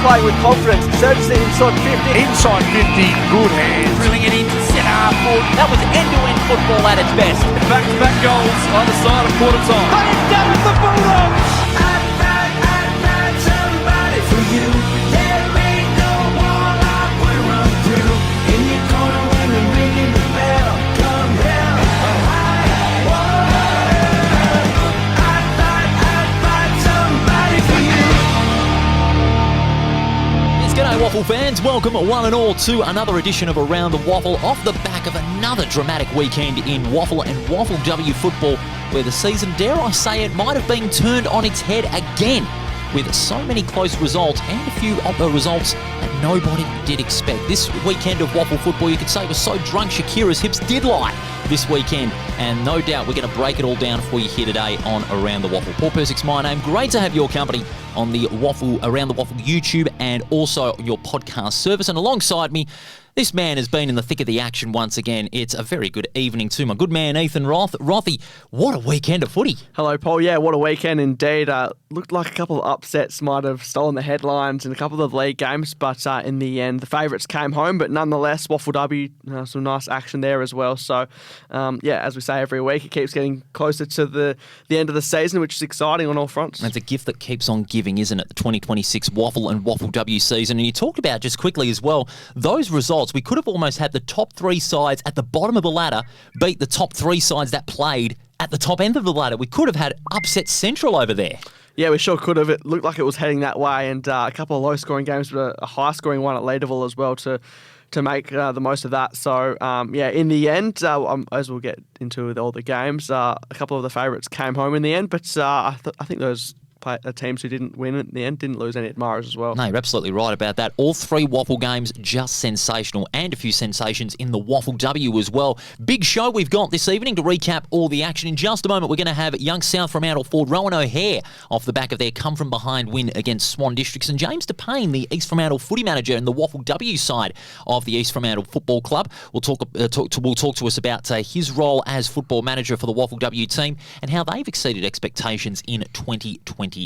playing with confidence. Surges it inside 50. Inside 50, good hands. Drilling it into centre half forward. That was end-to-end football at its best. Back-to-back goals either side of quarter time. They have done it, the Bulldogs! I'd fight somebody for you. There ain't no wall I would run through. In your corner when they're ringing the bell. Come hell or high water. I'd fight somebody for you. Yes, g'day Waffle fans. Welcome one and all to another edition of Around the Waffle off the back of another dramatic weekend in WAFL and WAFLW football, where the season, dare I say it, might have been turned on its head again, with so many close results and a few results that nobody did expect. This weekend of WAFL football, you could say, was so drunk Shakira's hips did lie this weekend, and no doubt we're going to break it all down for you here today on Around the Waffle. Paul Persick's my name. Great to have your company on the Around the Waffle YouTube and also your podcast service. And alongside me, this man has been in the thick of the action once again. It's a very good evening to my good man, Ethan Roth. Rothy, what a weekend of footy. Hello, Paul. Yeah, what a weekend indeed. Looked like a couple of upsets might have stolen the headlines in a couple of league games, but in the end, the favourites came home. But nonetheless, WAFLW, some nice action there as well. So, as we say every week, it keeps getting closer to the end of the season, which is exciting on all fronts. It's a gift that keeps on giving, isn't it? The 2026 WAFL and WAFLW season. And you talked about just quickly as well, those results. We could have almost had the top three sides at the bottom of the ladder beat the top three sides that played at the top end of the ladder. We could have had upset central over there. Yeah, we sure could have. It looked like it was heading that way, and a couple of low-scoring games, but a high-scoring one at Leaderville as well to make the most of that. So, in the end, as we'll get into with all the games, a couple of the favourites came home in the end, but I think those teams who didn't win in the end didn't lose any admirers as well. No, you're absolutely right about that. All three WAFL games just sensational, and a few sensations in the WAFLW as well. Big show we've got this evening to recap all the action. In just a moment, we're going to have young South Fremantle forward Roan O'Hehir off the back of their come-from-behind win against Swan Districts, and James Depane, the East Fremantle footy manager and the WAFLW side of the East Fremantle Football Club, will talk to us about his role as football manager for the WAFLW team and how they've exceeded expectations in 2026.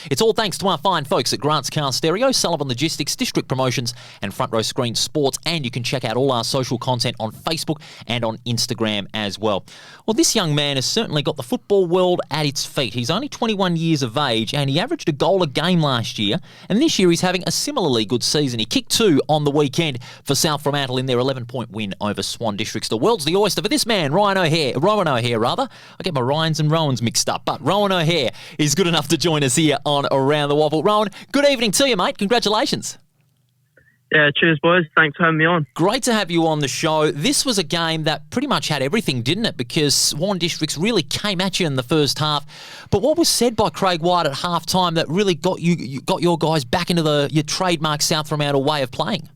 It's all thanks to our fine folks at Grant's Car Stereo, Sullivan Logistics, District Promotions and Front Row Screen Sports, and you can check out all our social content on Facebook and on Instagram as well. Well, this young man has certainly got the football world at its feet. He's only 21 years of age and he averaged a goal a game last year, and this year he's having a similarly good season. He kicked two on the weekend for South Fremantle in their 11-point win over Swan Districts. The world's the oyster for this man, Roan O'Hehir. I get my Ryans and Rowans mixed up, but Roan O'Hehir is good enough to join us here on Around the Waffle. Rowan, good evening to you, mate. Congratulations. Yeah, cheers, boys. Thanks for having me on. Great to have you on the show. This was a game that pretty much had everything, didn't it? Because Swan Districts really came at you in the first half. But what was said by Craig White at halftime that really got your guys back into your trademark South Fremantle way of playing?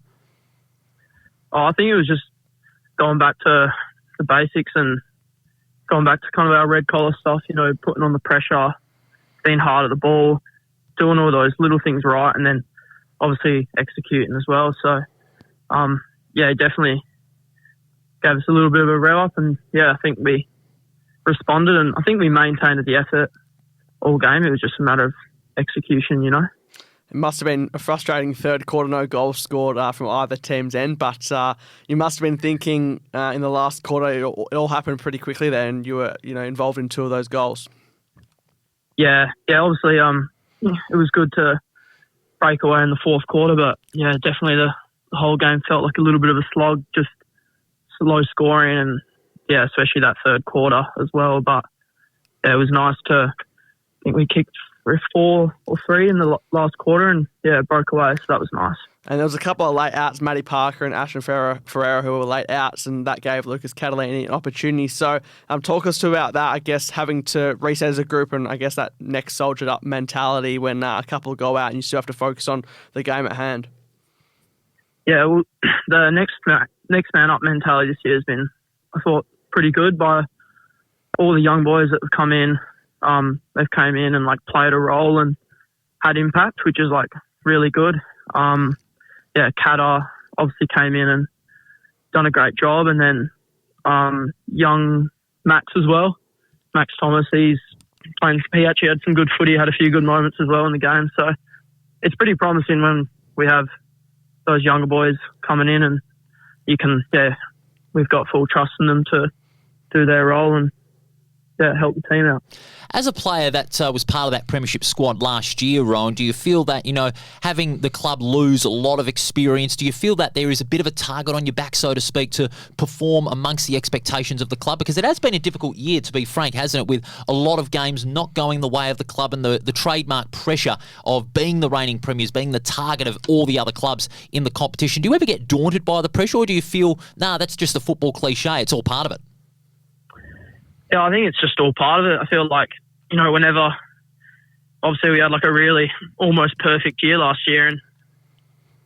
Oh, I think it was just going back to the basics and going back to kind of our red collar stuff, putting on the pressure, being hard at the ball, doing all those little things right, and then obviously executing as well. So, definitely gave us a little bit of a rev up, and I think we responded, and I think we maintained the effort all game. It was just a matter of execution, It must have been a frustrating third quarter, no goals scored from either team's end, but you must have been thinking in the last quarter it all happened pretty quickly there, and you were involved in two of those goals. Yeah, obviously, it was good to break away in the fourth quarter, but definitely the whole game felt like a little bit of a slog, just low scoring, and especially that third quarter as well. But it was nice I think we kicked 4 or 3 in the last quarter, and broke away, so that was nice. And there was a couple of late outs, Matty Parker and Ashton Ferreira, who were late outs, and that gave Lucas Catalini an opportunity. So talk us about that, I guess, having to reset as a group, and I guess that next soldiered up mentality when a couple go out and you still have to focus on the game at hand. Yeah, well, the next man up mentality this year has been, I thought, pretty good by all the young boys that have come in. They've came in and played a role and had impact, which is really good. Kata obviously came in and done a great job, and then young Max as well. Max Thomas, he actually had some good footy, had a few good moments as well in the game. So it's pretty promising when we have those younger boys coming in, and we've got full trust in them to do their role and help the team out. As a player that was part of that premiership squad last year, Roan, do you feel that, having the club lose a lot of experience, do you feel that there is a bit of a target on your back, so to speak, to perform amongst the expectations of the club? Because it has been a difficult year, to be frank, hasn't it, with a lot of games not going the way of the club and the trademark pressure of being the reigning premiers, being the target of all the other clubs in the competition. Do you ever get daunted by the pressure, or do you feel, that's just a football cliche, it's all part of it? Yeah, I think it's just all part of it. I feel like, whenever, obviously we had like a really almost perfect year last year, and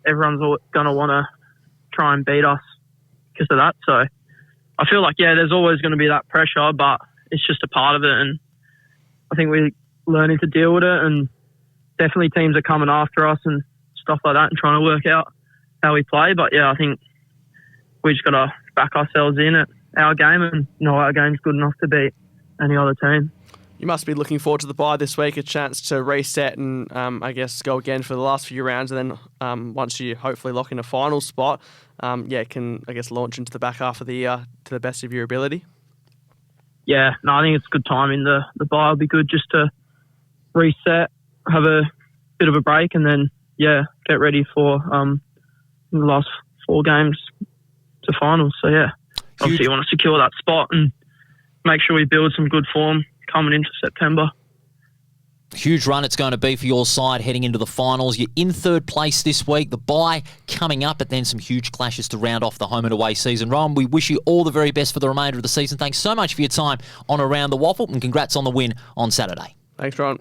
everyone's going to want to try and beat us because of that. So I feel like, there's always going to be that pressure, but it's just a part of it. And I think we're learning to deal with it, and definitely teams are coming after us and stuff like that and trying to work out how we play. But I think we just got to back ourselves in at our game and know our game's good enough to beat any other team. You must be looking forward to the bye this week, a chance to reset and I guess go again for the last few rounds, and then once you hopefully lock in a final spot, can I guess launch into the back half of the year to the best of your ability. I think it's good timing. The bye will be good just to reset, have a bit of a break, and then get ready for the last 4 games to finals. So obviously you want to secure that spot and make sure we build some good form coming into September. Huge run it's going to be for your side heading into the finals. You're in 3rd place this week. The bye coming up, but then some huge clashes to round off the home and away season. Roan, we wish you all the very best for the remainder of the season. Thanks so much for your time on Around the Waffle, and congrats on the win on Saturday. Thanks, Ron.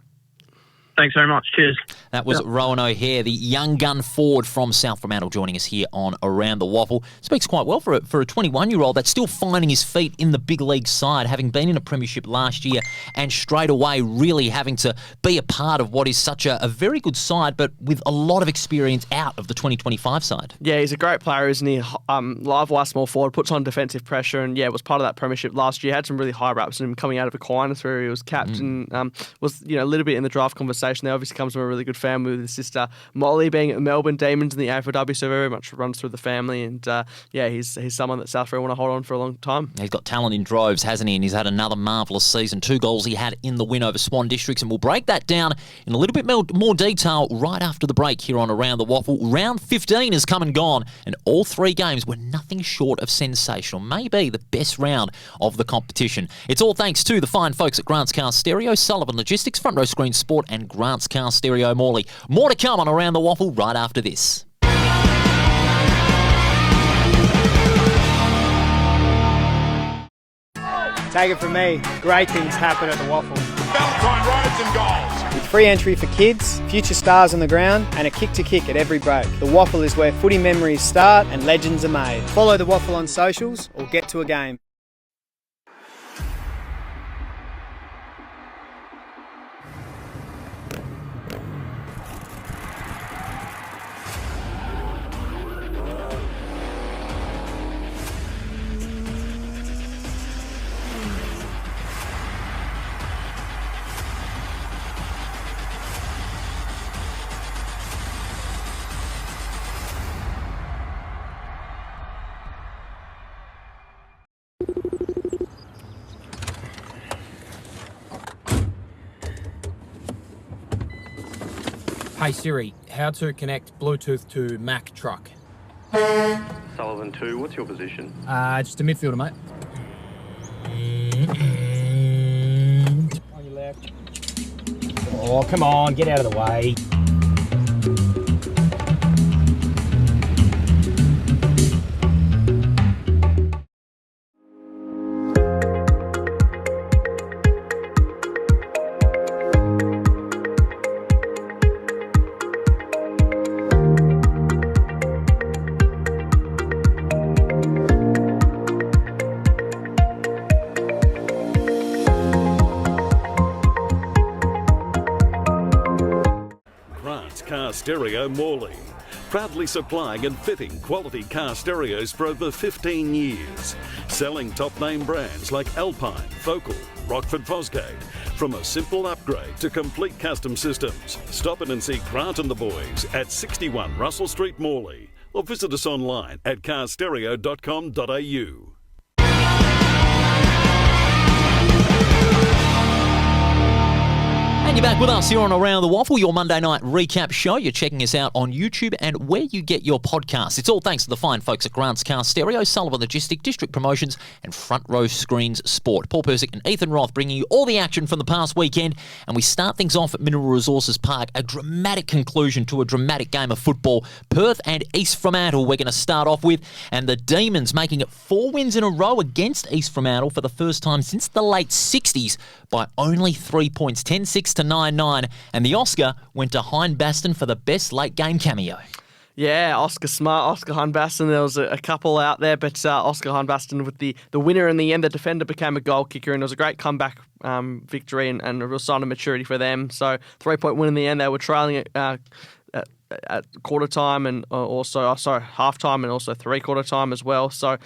Thanks very much. Cheers. That was Roan O'Hehir, the young gun forward from South Fremantle, joining us here on Around the Waffle. Speaks quite well for a 21-year-old that's still finding his feet in the big league side, having been in a premiership last year and straight away really having to be a part of what is such a very good side, but with a lot of experience out of the 2025 side. Yeah, he's a great player, isn't he? Live wire small forward, puts on defensive pressure, and was part of that premiership last year. Had some really high raps in him coming out of Aquinas, where he was capped and was a little bit in the draft conversation. They obviously comes from a really good family, with his sister Molly being at Melbourne Demons in the AFLW, so very much runs through the family. And he's someone that South Free want to hold on for a long time. He's got talent in droves, hasn't he? And he's had another marvellous season. 2 goals he had in the win over Swan Districts, and we'll break that down in a little bit more detail right after the break here on Around the Waffle. Round 15 has come and gone, and all 3 games were nothing short of sensational. Maybe the best round of the competition. It's all thanks to the fine folks at Grant's Car Stereo, Sullivan Logistics, Front Row Screen Sport, and Grant's Car Stereo Morley. More to come on Around the Waffle right after this. Take it from me, great things happen at the Waffle. Valentine Roads and goals. With free entry for kids, future stars on the ground, and a kick to kick at every break. The Waffle is where footy memories start and legends are made. Follow the Waffle on socials or get to a game. Hey Siri, how to connect Bluetooth to Mac truck? Sullivan 2, what's your position? Just a midfielder, mate. On your left. Oh, come on, get out of the way. Car Stereo Morley. Proudly supplying and fitting quality car stereos for over 15 years. Selling top name brands like Alpine, Focal, Rockford Fosgate. From a simple upgrade to complete custom systems. Stop in and see Grant and the boys at 61 Russell Street, Morley. Or visit us online at carstereo.com.au. And you're back with us here on Around the Waffle, your Monday night recap show. You're checking us out on YouTube and where you get your podcasts. It's all thanks to the fine folks at Grant's Car Stereo, Sullivan Logistic, District Promotions and Front Row Screens Sport. Paul Persick and Ethan Roth bringing you all the action from the past weekend. And we start things off at Mineral Resources Park, a dramatic conclusion to a dramatic game of football. Perth and East Fremantle we're going to start off with. And the Demons making it 4 wins in a row against East Fremantle for the first time since the late 60s by only 3 points, 10-6 to 9-9, and the Oscar went to Hindbaston for the best late game cameo. Yeah, Oscar Smart, Oscar Hindbaston. There was a couple out there, but Oscar Hindbaston with the winner in the end. The defender became a goal kicker, and it was a great comeback victory and a real sign of maturity for them. So 3-point win in the end. They were trailing at quarter time and half time and also 3/4 time as well. So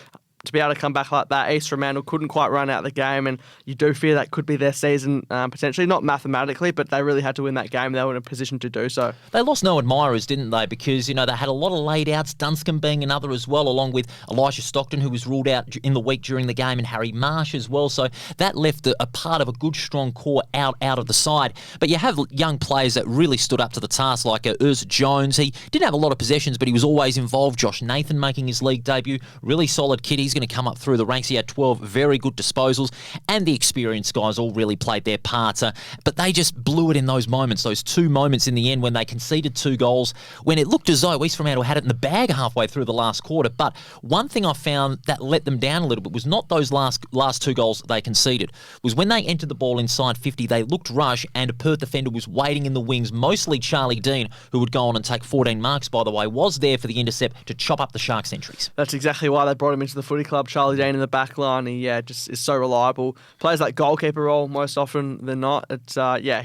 to be able to come back like that, East Fremantle couldn't quite run out the game, and you do fear that could be their season potentially, not mathematically, but they really had to win that game. They were in a position to do so. They lost no admirers, didn't they? Because, they had a lot of laid-outs, Dunscombe being another as well, along with Elijah Stockton, who was ruled out in the week during the game, and Harry Marsh as well. So that left a part of a good, strong core out of the side. But you have young players that really stood up to the task, like Urza Jones. He didn't have a lot of possessions, but he was always involved. Josh Nathan making his league debut. Really solid kid. He's going to come up through the ranks. He had 12 very good disposals, and the experienced guys all really played their parts. But they just blew it in those moments, those 2 moments in the end when they conceded 2 goals, when it looked as though East Fremantle had it in the bag halfway through the last quarter. But one thing I found that let them down a little bit was not those last 2 goals they conceded. Was when they entered the ball inside 50, they looked rush, and a Perth defender was waiting in the wings, mostly Charlie Dean, who would go on and take 14 marks, by the way, was there for the intercept to chop up the Sharks' entries. That's exactly why they brought him into the footy club. Charlie Dean in the back line, he just is so reliable. Plays that goalkeeper role most often than not. It's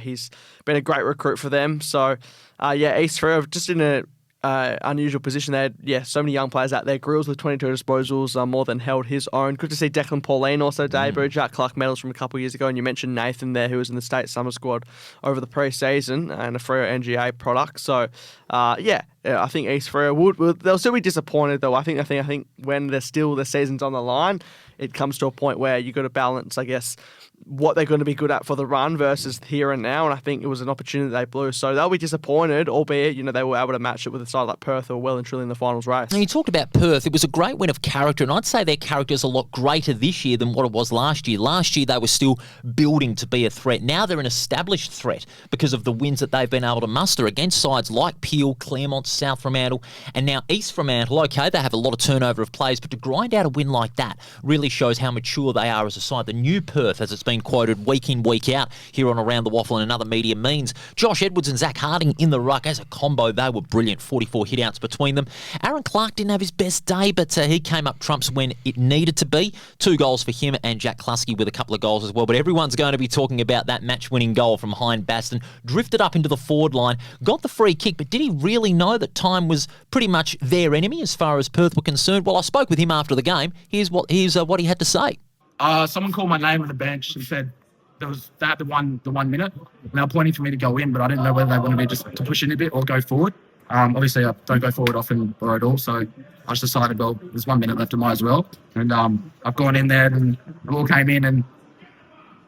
he's been a great recruit for them. So East Fremantle just in a unusual position. They had so many young players out there. Grills with 22 disposals more than held his own. Good to see Declan Pauline also debut. Jack Clark medals from a couple of years ago, and you mentioned Nathan there, who was in the state summer squad over the pre-season and a Freo NGA product. So I think East Fremantle they'll still be disappointed though. I think when the season's on the line, it comes to a point where you've got to balance, I guess, what they're going to be good at for the run versus here and now, and I think it was an opportunity they blew. So they'll be disappointed, albeit they were able to match it with a side like Perth who are well and truly in the finals race. Now, you talked about Perth. It was a great win of character, and I'd say their character's a lot greater this year than what it was last year. Last year they were still building to be a threat. Now they're an established threat because of the wins that they've been able to muster against sides like Peel, Claremont, South Fremantle, and now East Fremantle. Okay, they have a lot of turnover of players, but to grind out a win like that really shows how mature they are as a side. The new Perth, as it's been quoted week in, week out here on Around the Waffle and other media means. Josh Edwards and Zach Harding in the ruck as a combo, they were brilliant. 44 hit-outs between them. Aaron Clark didn't have his best day, but he came up trumps when it needed to be. 2 goals for him, and Jack Klusky with a couple of goals as well. But everyone's going to be talking about that match-winning goal from Hindbaston. Drifted up into the forward line, got the free kick, but did he really know that time was pretty much their enemy as far as Perth were concerned? Well, I spoke with him after the game. Here's what he had to say. Someone called my name on the bench and said they had the one minute, and they were pointing for me to go in, but I didn't know whether they wanted me just to push in a bit or go forward. Obviously, I don't go forward often or at all, so I just decided, well, there's 1 minute left, I might as well. And I've gone in there, and the ball came in, and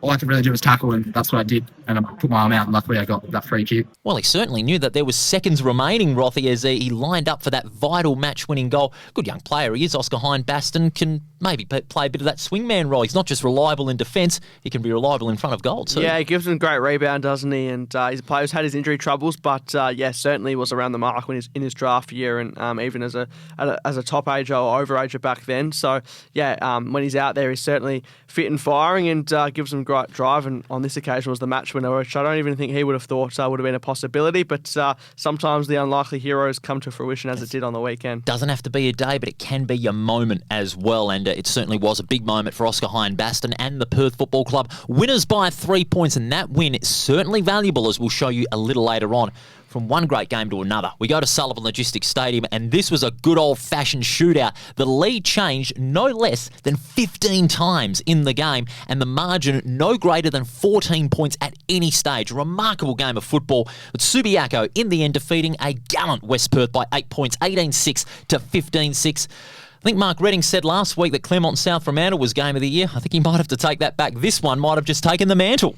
all I could really do was tackle, and that's what I did. And I put my arm out, and luckily I got that free kick. Well, he certainly knew that there was seconds remaining, Rothy, as he lined up for that vital match-winning goal. Good young player he is. Oscar Hindbaston can maybe play a bit of that swingman role. He's not just reliable in defence, he can be reliable in front of goal too. Yeah, he gives him a great rebound, doesn't he? And he's a player who's had his injury troubles, but certainly was around the mark when he's in his draft year, and even as a top ager or over ager back then. So when he's out there, he's certainly fit and firing, and gives him great drive. And on this occasion was the match winner, which I don't even think he would have thought would have been a possibility. But sometimes the unlikely heroes come to fruition, as it did on the weekend. Doesn't have to be a day, but it can be a moment as well. And it certainly was a big moment for Oscar Hindbaston and the Perth Football Club. Winners by 3 points, and that win is certainly valuable, as we'll show you a little later on, from one great game to another. We go to Sullivan Logistics Stadium, and this was a good old-fashioned shootout. The lead changed no less than 15 times in the game, and the margin no greater than 14 points at any stage. A remarkable game of football, with Subiaco in the end defeating a gallant West Perth by 8 points, 18-6 to 15-6. I think Mark Redding said last week that Claremont and South Fremantle was game of the year. I think he might have to take that back. This one might have just taken the mantle.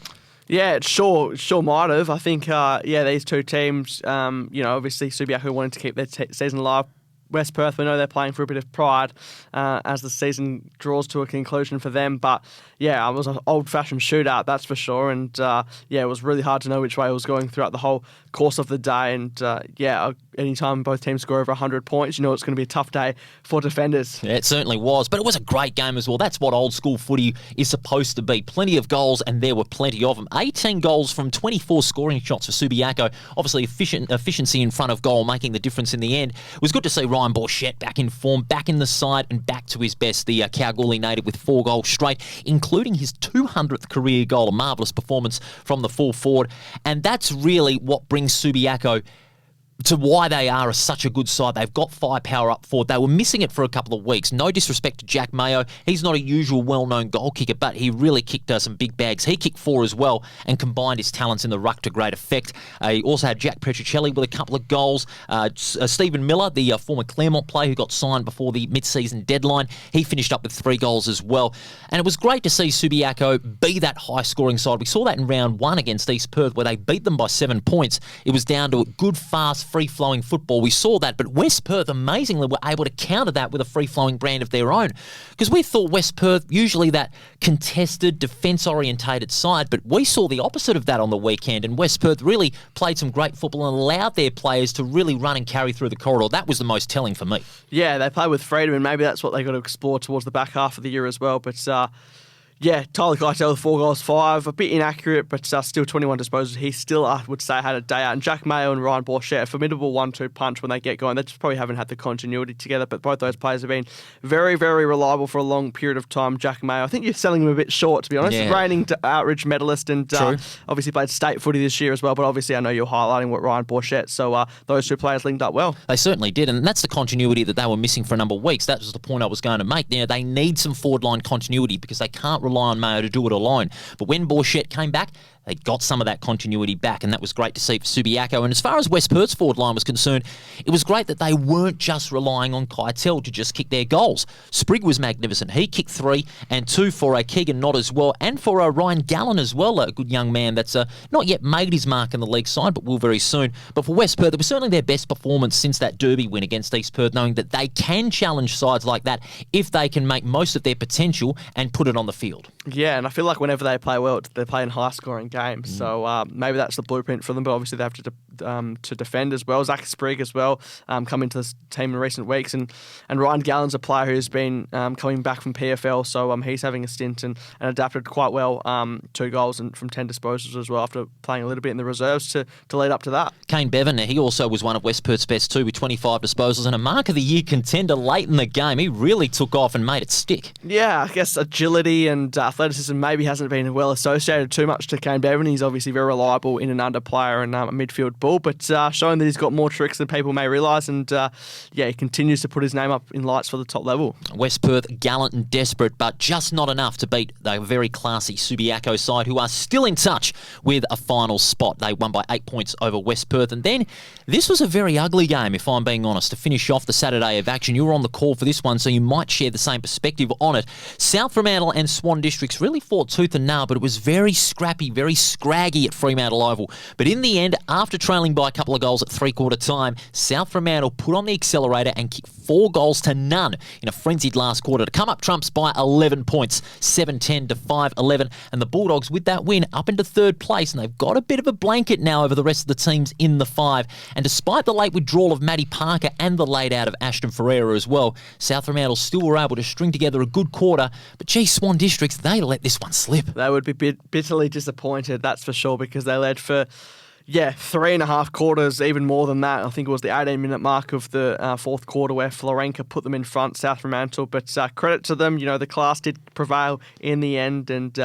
Yeah, it sure might have. I think, these two teams, obviously Subiaco wanted to keep their season alive. West Perth, we know they're playing for a bit of pride as the season draws to a conclusion for them. But, yeah, it was an old-fashioned shootout, that's for sure. And, it was really hard to know which way it was going throughout the whole course of the day. And, anytime both teams score over 100 points, it's going to be a tough day for defenders. Yeah, it certainly was. But it was a great game as well. That's what old-school footy is supposed to be. Plenty of goals, and there were plenty of them. 18 goals from 24 scoring shots for Subiaco. Obviously, efficiency in front of goal making the difference in the end. It was good to see Ryan Borchett back in form, back in the side, and back to his best. The Kalgoorlie native with 4 goals straight, including his 200th career goal. A marvellous performance from the full forward. And that's really what brings Subiaco to why they are such a good side. They've got firepower up forward. They were missing it for a couple of weeks. No disrespect to Jack Mayo. He's not a usual well-known goal kicker, but he really kicked some big bags. He kicked 4 as well and combined his talents in the ruck to great effect. He also had Jack Petricelli with a couple of goals. Stephen Miller, the former Claremont player who got signed before the mid-season deadline, he finished up with 3 goals as well. And it was great to see Subiaco be that high-scoring side. We saw that in round 1 against East Perth where they beat them by 7 points. It was down to a good, fast, free-flowing football. We saw that, but West Perth amazingly were able to counter that with a free-flowing brand of their own. Because we thought West Perth, usually that contested, defence-orientated side, but we saw the opposite of that on the weekend, and West Perth really played some great football and allowed their players to really run and carry through the corridor. That was the most telling for me. Yeah, they play with freedom, and maybe that's what they got to explore towards the back half of the year as well. But Tyler Keitel with 4 goals, 5. A bit inaccurate, but still 21 disposals. He still, I would say, had a day out. And Jack Mayo and Ryan Borchett, a formidable 1-2 punch when they get going. They just probably haven't had the continuity together, but both those players have been very, very reliable for a long period of time. Jack Mayo, I think you're selling him a bit short, to be honest. Yeah. Reigning outreach medalist and obviously played state footy this year as well. But obviously, I know you're highlighting what Ryan Borchett. So those two players linked up well. They certainly did, and that's the continuity that they were missing for a number of weeks. That was the point I was going to make. They need some forward line continuity because they can't rely on Mayo to do it alone. But when Borchett came back, they got some of that continuity back, and that was great to see for Subiaco. And as far as West Perth's forward line was concerned, it was great that they weren't just relying on Keitel to just kick their goals. Sprigg was magnificent. He kicked 3 and 2 for Keegan Nott as well, and for Ryan Gallen as well, a good young man that's not yet made his mark in the league side, but will very soon. But for West Perth, it was certainly their best performance since that Derby win against East Perth, knowing that they can challenge sides like that if they can make most of their potential and put it on the field. Yeah, and I feel like whenever they play well, they play in high-scoring games. So maybe that's the blueprint for them, but obviously they have to defend as well. Zach Sprigg as well, come into this team in recent weeks. And Ryan Gallen's a player who's been coming back from PFL, so he's having a stint and adapted quite well. 2 goals and from 10 disposals as well after playing a little bit in the reserves to lead up to that. Kane Bevan, he also was one of West Perth's best too with 25 disposals and a Mark of the Year contender late in the game. He really took off and made it stick. Yeah, I guess agility and athleticism maybe hasn't been well associated too much to Kane Bevan. He's obviously very reliable in and under player and a midfield bull, but showing that he's got more tricks than people may realise, and he continues to put his name up in lights for the top level. West Perth gallant and desperate, but just not enough to beat the very classy Subiaco side, who are still in touch with a final spot. They won by 8 points over West Perth, and then this was a very ugly game, if I'm being honest, to finish off the Saturday of action. You were on the call for this one, so you might share the same perspective on it. South Fremantle and Swan Districts really fought tooth and nail, but it was very scrappy, very scraggy at Fremantle Oval. But in the end, after trailing by a couple of goals at three-quarter time, South Fremantle put on the accelerator and kicked 4 goals to none in a frenzied last quarter to come up trumps by 11 points, 7-10 to 5-11. And the Bulldogs, with that win, up into 3rd place, and they've got a bit of a blanket now over the rest of the teams in the 5. And despite the late withdrawal of Matty Parker and the late out of Ashton Ferreira as well, South Fremantle still were able to string together a good quarter. But gee, Swan Districts, they let this one slip. They would be bitterly disappointed, that's for sure, because they led for 3.5 quarters, even more than that. I think it was the 18-minute mark of the 4th quarter where Florenka put them in front, South Fremantle. But credit to them, the class did prevail in the end. And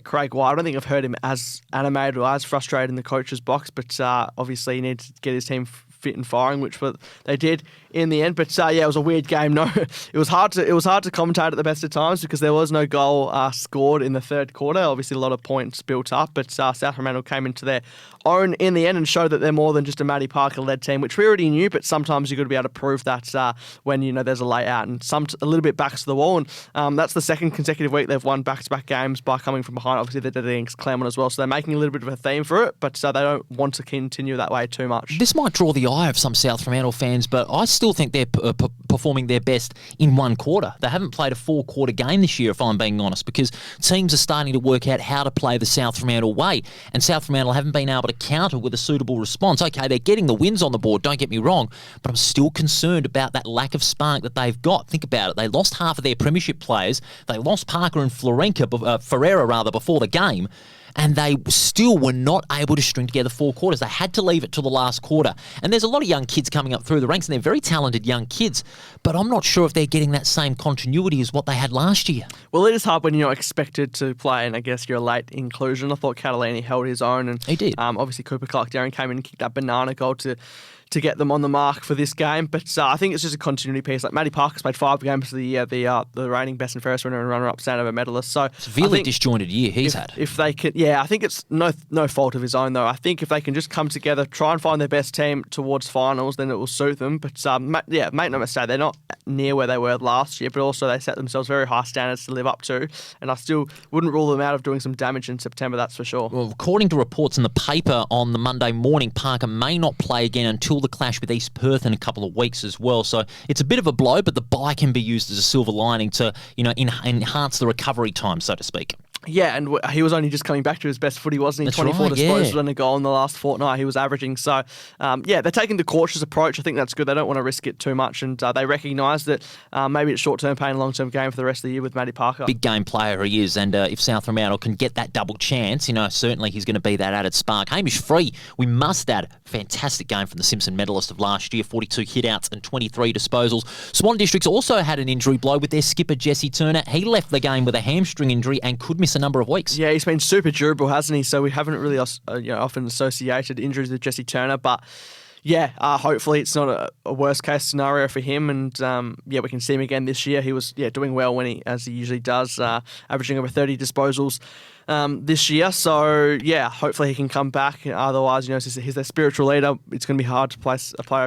Craig White, I don't think I've heard him as animated or as frustrated in the coach's box, but obviously he needed to get his team fit and firing, which they did in the end. But it was a weird game. No, it was hard to commentate at the best of times because there was no goal scored in the third quarter. Obviously, a lot of points built up, but South Fremantle came into their own in the end and showed that they're more than just a Matty Parker-led team, which we already knew. But sometimes you've got to be able to prove that when there's a layout and a little bit backs to the wall. And that's the second consecutive week they've won back-to-back games by coming from behind. Obviously, they did it against Claremont as well, so they're making a little bit of a theme for it. But they don't want to continue that way too much. This might draw the eye of some South Fremantle fans, but I still think they're performing their best in one quarter. They haven't played a 4-quarter game this year, if I'm being honest, because teams are starting to work out how to play the South Fremantle way, and South Fremantle haven't been able to counter with a suitable response. Okay, they're getting the wins on the board, don't get me wrong, but I'm still concerned about that lack of spark that they've got. Think about it. They lost half of their premiership players. They lost Parker and Ferreira before the game, and they still were not able to string together 4 quarters. They had to leave it to the last quarter. And there's a lot of young kids coming up through the ranks, and they're very talented young kids, but I'm not sure if they're getting that same continuity as what they had last year. Well, it is hard when you're not expected to play, and I guess you're a late inclusion. I thought Catalani held his own, and he did. Obviously, Cooper Clark-Darren came in and kicked that banana goal to get them on the mark for this game. But I think it's just a continuity piece. Like Matty Parker's played 5 games for the year, the reigning best and fairest winner and runner-up Standover medalist. So severely disjointed year he's had. If they can, I think it's no fault of his own though. I think if they can just come together, try and find their best team towards finals, then it will suit them. But make no mistake, they're not near where they were last year, but also they set themselves very high standards to live up to. And I still wouldn't rule them out of doing some damage in September, that's for sure. Well, according to reports in the paper on the Monday morning, Parker may not play again until the clash with East Perth in a couple of weeks as well. So it's a bit of a blow, but the bye can be used as a silver lining to, enhance the recovery time, so to speak. Yeah, and he was only just coming back to his best footy, wasn't he? That's 24 right, disposals and a goal in the last fortnight he was averaging. So, they're taking the cautious approach. I think that's good. They don't want to risk it too much, and they recognise that maybe it's short-term pain, long-term game for the rest of the year with Matty Parker. Big game player he is, and if South Fremantle can get that double chance, certainly he's going to be that added spark. Hamish Free, we must add, fantastic game from the Simpson medalist of last year, 42 hit-outs and 23 disposals. Swan Districts also had an injury blow with their skipper, Jesse Turner. He left the game with a hamstring injury and could miss a number of weeks. Yeah, he's been super durable, hasn't he? So we haven't really often associated injuries with Jesse Turner, but hopefully it's not a worst case scenario for him, and we can see him again this year. He was doing well as he usually does, averaging over 30 disposals this year. So hopefully he can come back. Otherwise, he's their spiritual leader. It's going to be hard to place a player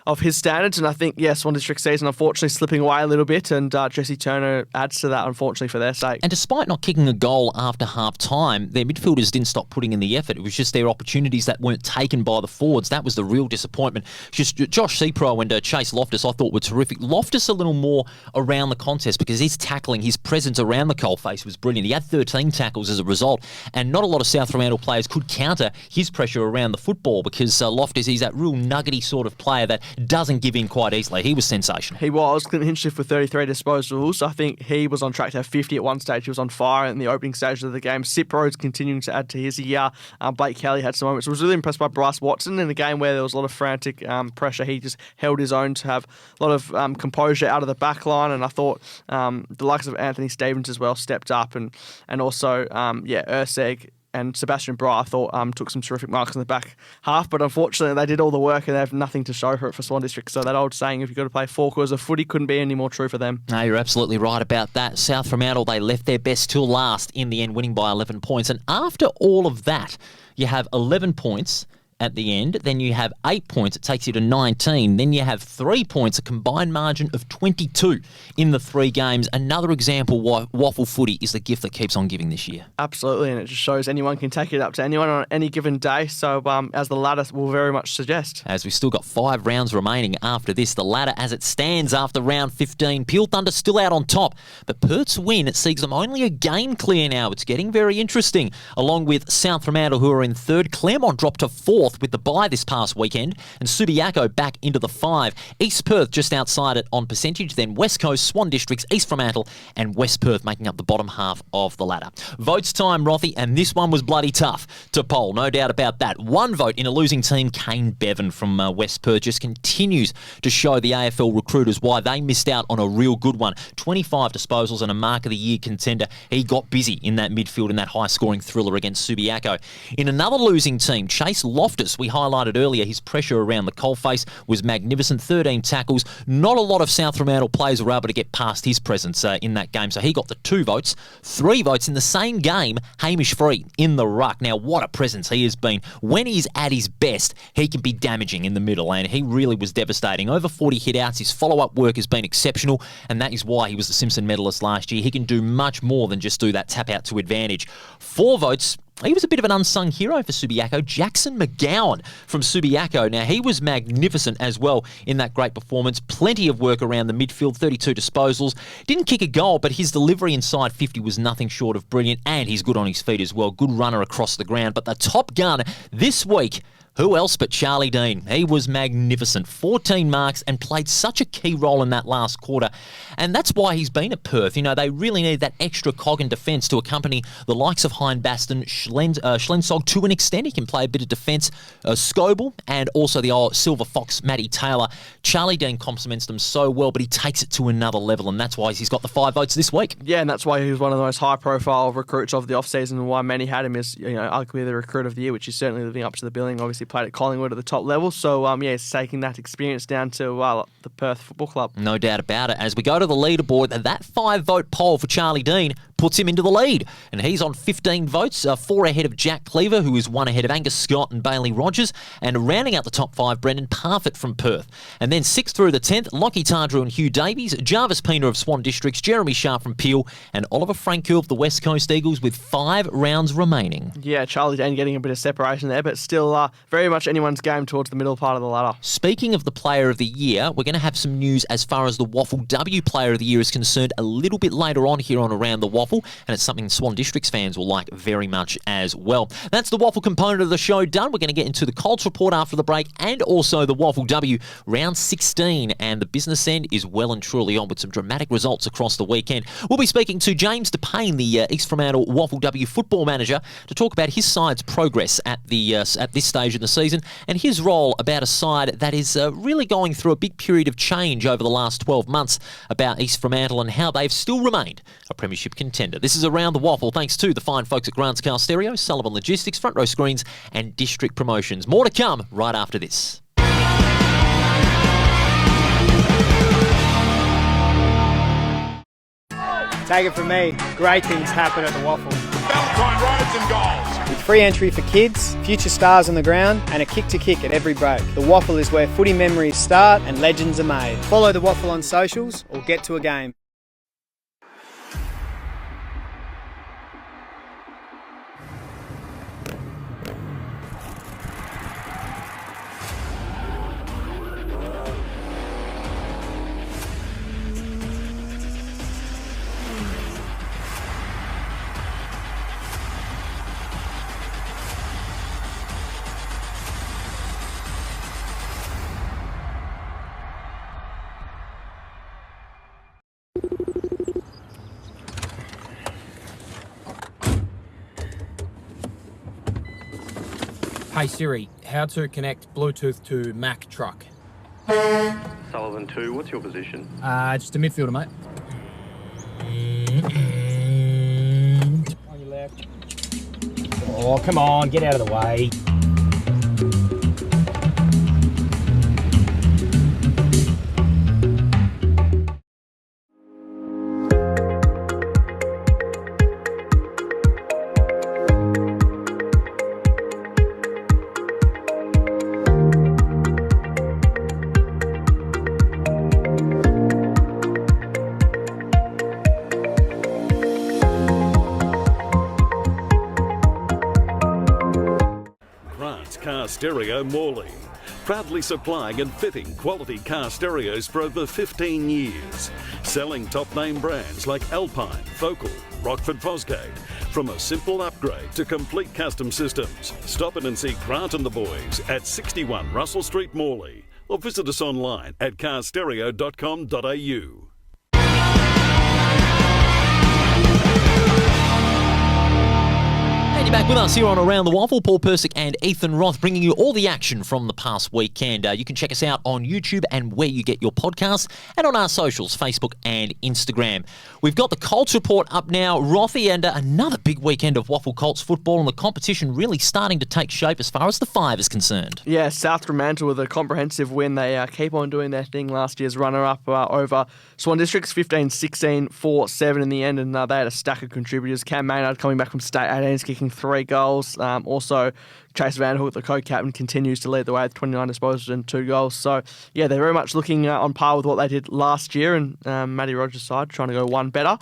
of his standards, and I think, Swan District season unfortunately slipping away a little bit, and Jesse Turner adds to that, unfortunately, for their sake. And despite not kicking a goal after half-time, their midfielders didn't stop putting in the effort. It was just their opportunities that weren't taken by the forwards. That was the real disappointment. Just Josh Sepro and Chase Loftus, I thought, were terrific. Loftus a little more around the contest because his tackling, his presence around the coalface was brilliant. He had 13 tackles as a result, and not a lot of South Fremantle players could counter his pressure around the football because Loftus, he's that real nuggety sort of player that doesn't give in quite easily. He was sensational. He was. Clint Hinchcliffe with 33 disposals. I think he was on track to have 50 at one stage. He was on fire in the opening stages of the game. Sipro's continuing to add to his year. Blake Kelly had some moments. I was really impressed by Bryce Watson in a game where there was a lot of frantic pressure. He just held his own to have a lot of composure out of the back line, and I thought the likes of Anthony Stevens as well stepped up, and also Urseg and Sebastian Bright, I thought, took some terrific marks in the back half, but unfortunately they did all the work and they have nothing to show for it for Swan District. So that old saying, if you've got to play 4 quarters of footy, couldn't be any more true for them. No, you're absolutely right about that. South Fremantle, they left their best till last in the end, winning by 11 points. And after all of that, you have 11 points at the end, then you have 8 points, it takes you to 19, then you have 3 points, a combined margin of 22 in the 3 games. Another example why WAFL footy is the gift that keeps on giving this year. Absolutely, and it just shows anyone can take it up to anyone on any given day, so as the ladder will very much suggest. As we've still got 5 rounds remaining after this, the ladder as it stands after round 15, Peel Thunder still out on top, but Perth's win, it sees them only a game clear now. It's getting very interesting, along with South Fremantle who are in 3rd, Claremont dropped to 4th, 4th with the bye this past weekend, and Subiaco back into the 5. East Perth just outside it on percentage, then West Coast, Swan Districts, East Fremantle, and West Perth making up the bottom half of the ladder. Votes time, Rothy, and this one was bloody tough to poll, no doubt about that. One vote in a losing team, Kane Bevan from West Perth, just continues to show the AFL recruiters why they missed out on a real good one. 25 disposals and a Mark of the Year contender. He got busy in that midfield in that high-scoring thriller against Subiaco. In another losing team, Chase Loftus, we highlighted earlier, his pressure around the coalface was magnificent. 13 tackles. Not a lot of South Fremantle players were able to get past his presence in that game, so he got the 2 votes. 3 votes in the same game, Hamish Free in the ruck. Now, what a presence he has been. When he's at his best, he can be damaging in the middle, and he really was devastating. Over 40 hit-outs. His follow-up work has been exceptional, and that is why he was the Simpson medalist last year. He can do much more than just do that tap-out to advantage. 4 votes. He was a bit of an unsung hero for Subiaco. Jackson McGowan from Subiaco. Now, he was magnificent as well in that great performance. Plenty of work around the midfield, 32 disposals. Didn't kick a goal, but his delivery inside 50 was nothing short of brilliant, and he's good on his feet as well. Good runner across the ground. But the top gun this week, who else but Charlie Dean? He was magnificent. 14 marks and played such a key role in that last quarter. And that's why he's been at Perth. You know, they really need that extra cog in defence to accompany the likes of Hindbaston, Schlensog to an extent. He can play a bit of defence. Scoble and also the old Silver Fox, Matty Taylor. Charlie Dean complements them so well, but he takes it to another level, and that's why he's got the 5 votes this week. Yeah, and that's why he was one of the most high-profile recruits of the off-season, and why many had him as, you know, arguably the recruit of the year, which is certainly living up to the billing. Obviously played at Collingwood at the top level, so he's taking that experience down to the Perth Football Club. No doubt about it. As we go to the leaderboard, that 5-vote poll for Charlie Dean puts him into the lead, and he's on 15 votes, 4 ahead of Jack Cleaver, who is 1 ahead of Angus Scott and Bailey Rogers, and rounding out the top 5, Brendan Parfitt from Perth. And then 6th through the 10th, Lockie Tardrew and Hugh Davies, Jarvis Pena of Swan Districts, Jeremy Sharp from Peel, and Oliver Franco of the West Coast Eagles with 5 rounds remaining. Yeah, Charlie Dean getting a bit of separation there, but still very much anyone's game towards the middle part of the ladder. Speaking of the Player of the Year, we're going to have some news as far as the WAFL W Player of the Year is concerned a little bit later on here on Around the WAFL, and it's something Swan Districts fans will like very much as well. That's the WAFL component of the show done. We're going to get into the Colts report after the break and also the WAFL W round 16, and the business end is well and truly on with some dramatic results across the weekend. We'll be speaking to James Depane, the East Fremantle WAFL W football manager, to talk about his side's progress at this stage in the season and his role about a side that is really going through a big period of change over the last 12 months about East Fremantle and how they've still remained a premiership contender. This is Around the WAFL, thanks to the fine folks at Grants Car Stereo, Sullivan Logistics, Front Row Screens and District Promotions. More to come right after this. Take it from me, great things happen at the WAFL. Valentine Roads and goals. With free entry for kids, future stars on the ground, and a kick to kick at every break. The WAFL is where footy memories start and legends are made. Follow the WAFL on socials or get to a game. Hey Siri, how to connect Bluetooth to Mac truck? Sullivan 2, what's your position? Just a midfielder, mate. On your left. Oh, come on, get out of the way. Car Stereo Morley, proudly supplying and fitting quality car stereos for over 15 years, selling top name brands like Alpine, Focal, Rockford Fosgate, From a simple upgrade to complete custom systems, stop in and see Grant and the boys at 61 Russell Street, Morley, or visit us online at carstereo.com.au. And you're back with us here on Around the Waffle. Paul Persick and Ethan Roth bringing you all the action from the past weekend. You can check us out on YouTube and where you get your podcasts, and on our socials, Facebook and Instagram. We've got the Colts report up now, Rothy, and another big weekend of Waffle Colts football, and the competition really starting to take shape as far as the 5 is concerned. Yeah, South Fremantle with a comprehensive win. They keep on doing their thing. Last year's runner-up over Swan Districts, 15-16, 4-7 in the end, and they had a stack of contributors. Cam Maynard coming back from state 18s, kicking 3 goals. Also, Chase Van Hook, the co-captain, continues to lead the way with 29 disposals and 2 goals. So, yeah, they're very much looking on par with what they did last year, and Matty Rogers' side trying to go one better.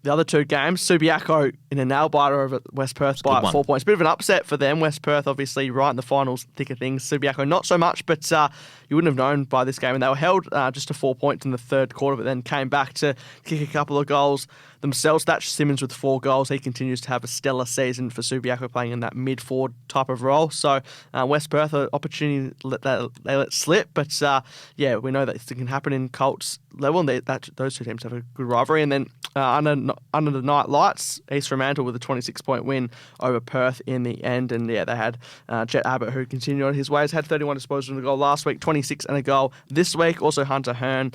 The other 2 games, Subiaco in a nail-biter over West Perth by 4 points. Bit of an upset for them. West Perth, obviously, right in the finals, thick of things. Subiaco, not so much, but you wouldn't have known by this game. And they were held just to 4 points in the third quarter, but then came back to kick a couple of goals themselves. Thatch Simmons with 4 goals. He continues to have a stellar season for Subiaco, playing in that mid-forward type of role. So West Perth, an opportunity they let slip. But, yeah, we know that it can happen in Colts level, and those 2 teams have a good rivalry. And then under the night lights, East Fremantle with a 26-point win over Perth in the end. And, yeah, they had Jet Abbott, who continued on his ways, had 31 disposals and a goal last week, 26 and a goal this week. Also Hunter Hearn,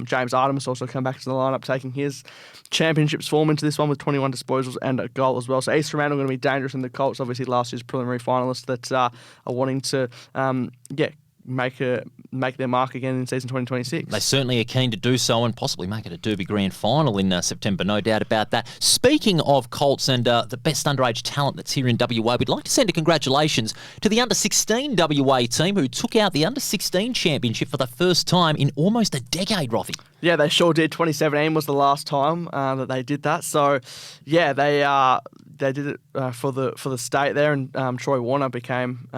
James Artemis also come back to the lineup, taking his championships form into this one with 21 disposals and a goal as well. So East Fremantle going to be dangerous in the Colts. Obviously last year's preliminary finalists that are wanting to make their mark again in season 2026. They certainly are keen to do so and possibly make it a Derby Grand Final in September, no doubt about that. Speaking of Colts and the best underage talent that's here in WA, we'd like to send a congratulations to the Under-16 WA team who took out the Under-16 championship for the first time in almost a decade, Rothy. Yeah, they sure did. 2017 was the last time that they did that. So, yeah, they did it for the state there, and Troy Warner became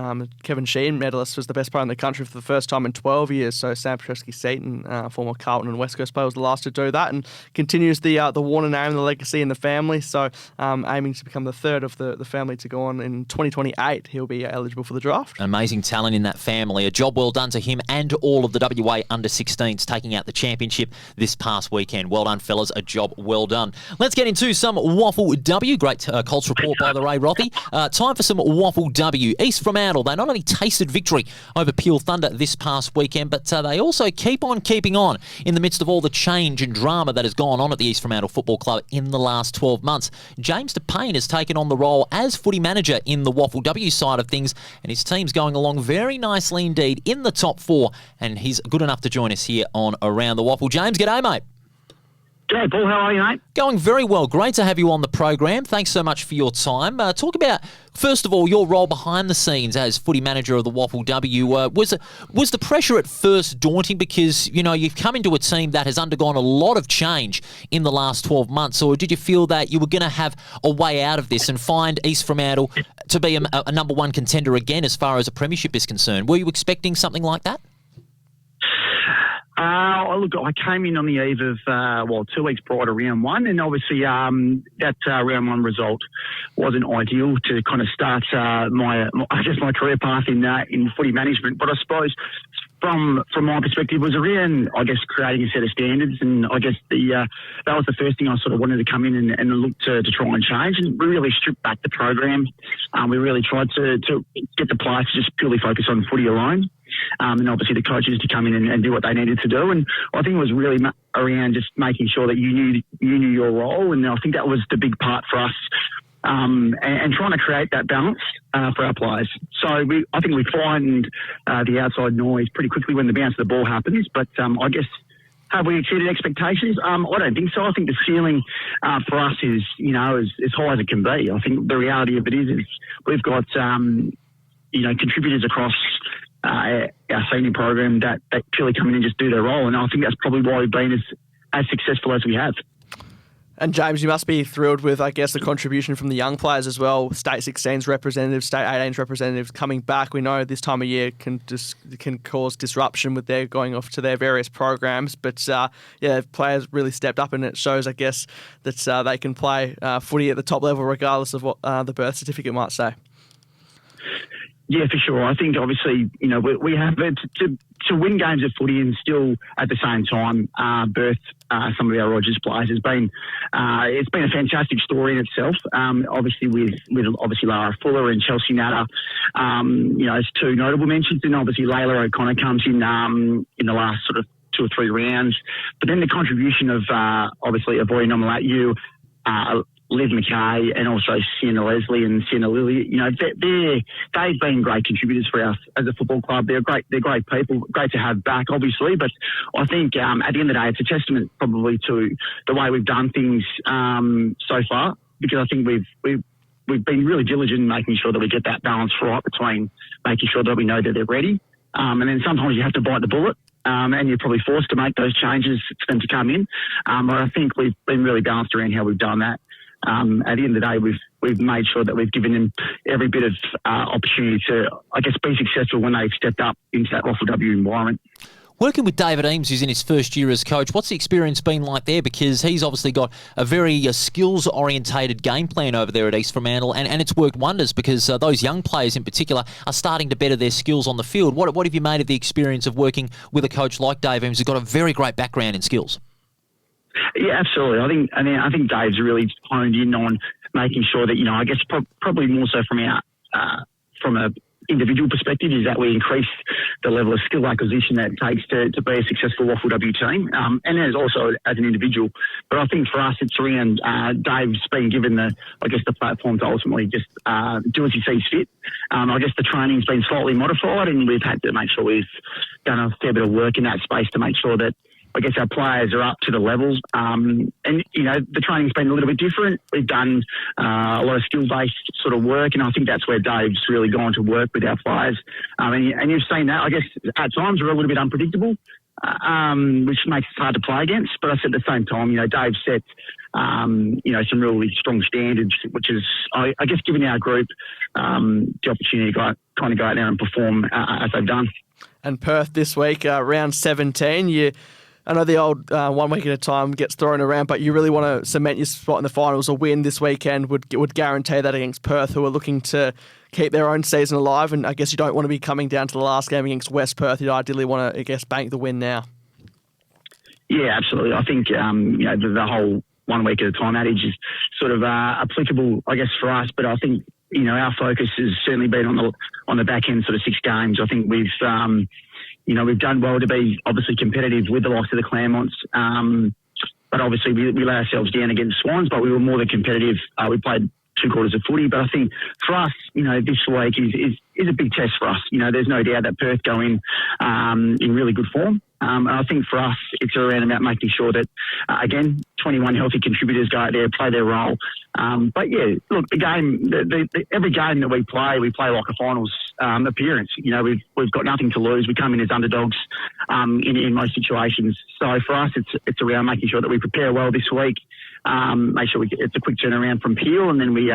Kevin Sheehan medalist, was the best player in the country for the first time in 12 years. So Sam Petrovsky-Seaton, former Carlton and West Coast player, was the last to do that, and continues the Warner name, the legacy in the family. So aiming to become the third of the family to go on in 2028. He'll be eligible for the draft. Amazing talent in that family. A job well done to him and to all of the WA Under-16s taking out the championship this past weekend. Well done, fellas. A job well done. Let's get into some Waffle W. Great Colts report, by the way, Rothy. Time for some Waffle W. East Fremantle, they not only tasted victory over Peel Thunder this past weekend, but they also keep on keeping on in the midst of all the change and drama that has gone on at the East Fremantle Football Club in the last 12 months. James Depane has taken on the role as footy manager in the Waffle W side of things, and his team's going along very nicely indeed in the top 4, and he's good enough to join us here on Around the Waffle. James, g'day, mate. G'day, Paul. How are you, mate? Going very well. Great to have you on the program. Thanks so much for your time. Talk about, first of all, your role behind the scenes as footy manager of the Waffle W. Was the pressure at first daunting because, you know, you've come into a team that has undergone a lot of change in the last 12 months, or did you feel that you were going to have a way out of this and find East Fremantle to be a number 1 contender again as far as a premiership is concerned? Were you expecting something like that? Look, I came in on the eve of, 2 weeks prior to round 1, and obviously that round 1 result wasn't ideal to kind of start my career path in footy management. But I suppose from my perspective was around, I guess, creating a set of standards, and I guess that was the first thing I sort of wanted to come in and look to try and change, and we really stripped back the program. We really tried to get the players to just purely focus on footy alone. And obviously the coaches to come in and do what they needed to do. And I think it was really around just making sure that you knew your role. And I think that was the big part for us, and trying to create that balance for our players. So I think we find the outside noise pretty quickly when the bounce of the ball happens. But I guess, have we exceeded expectations? I don't think so. I think the ceiling for us is, as high as it can be. I think the reality of it is we've got, contributors across our senior program that purely come in and just do their role. And I think that's probably why we've been as successful as we have. And James, you must be thrilled with, I guess, the contribution from the young players as well. State 16's representatives, State 18's representatives coming back. We know this time of year can cause disruption with their going off to their various programs. But players really stepped up, and it shows, I guess, that they can play footy at the top level regardless of what the birth certificate might say. Yeah, for sure. I think obviously, we have to win games of footy and still at the same time birth some of our Rogers players has been it's been a fantastic story in itself. Obviously with obviously Lara Fuller and Chelsea Natter, as two notable mentions, and obviously Layla O'Connor comes in the last sort of 2 or 3 rounds. But then the contribution of obviously Avoya Nomalatu, Liv McKay, and also Sienna Leslie and Sienna Lilly, they've been great contributors for us as a football club. They're great people, great to have back, obviously. But I think at the end of the day, it's a testament probably to the way we've done things so far, because I think we've been really diligent in making sure that we get that balance right between making sure that we know that they're ready, and then sometimes you have to bite the bullet. And you're probably forced to make those changes for them to come in. But I think we've been really balanced around how we've done that. At the end of the day, we've made sure that we've given them every bit of opportunity to, I guess, be successful when they've stepped up into that WAFLW environment. Working with David Eames, who's in his first year as coach, what's the experience been like there? Because he's obviously got a very skills-orientated game plan over there at East Fremantle, and it's worked wonders because those young players in particular are starting to better their skills on the field. What have you made of the experience of working with a coach like Dave Eames, who's got a very great background in skills? Yeah, absolutely. I think Dave's really honed in on making sure that, I guess probably more so from a individual perspective, is that we increase the level of skill acquisition that it takes to be a successful WAFLW team, and as also as an individual. But I think for us, it's around Dave's been given the platform to ultimately just do as he sees fit. I guess the training's been slightly modified, and we've had to make sure we've done a fair bit of work in that space to make sure that I guess our players are up to the levels. And, the training's been a little bit different. We've done a lot of skill-based sort of work, and I think that's where Dave's really gone to work with our players. And you've seen that, I guess, at times we're a little bit unpredictable, which makes it hard to play against. But I said at the same time, Dave set, some really strong standards, which is, I guess, giving our group the opportunity to kind of go out there and perform as they've done. And Perth this week, round 17, I know the old 1 week at a time gets thrown around, but you really want to cement your spot in the finals. A win this weekend would guarantee that against Perth, who are looking to keep their own season alive. And I guess you don't want to be coming down to the last game against West Perth. You ideally want to, I guess, bank the win now. Yeah, absolutely. I think the whole 1 week at a time adage is sort of applicable, I guess, for us. But I think our focus has certainly been on the back end sort of 6 games. I think we've done well to be obviously competitive with the likes of the Claremonts. But obviously we let ourselves down against Swans, but we were more than competitive. We played 2 quarters of footy, but I think for us, this week is a big test for us. There's no doubt that Perth go in really good form. And I think for us, it's around about making sure that, again, 21 healthy contributors go out there, play their role. But yeah, look, the game, every game that we play like a finals appearance. We've got nothing to lose. We come in as underdogs in most situations. So for us, it's around making sure that we prepare well this week. Make sure it's a quick turnaround from Peel, and then we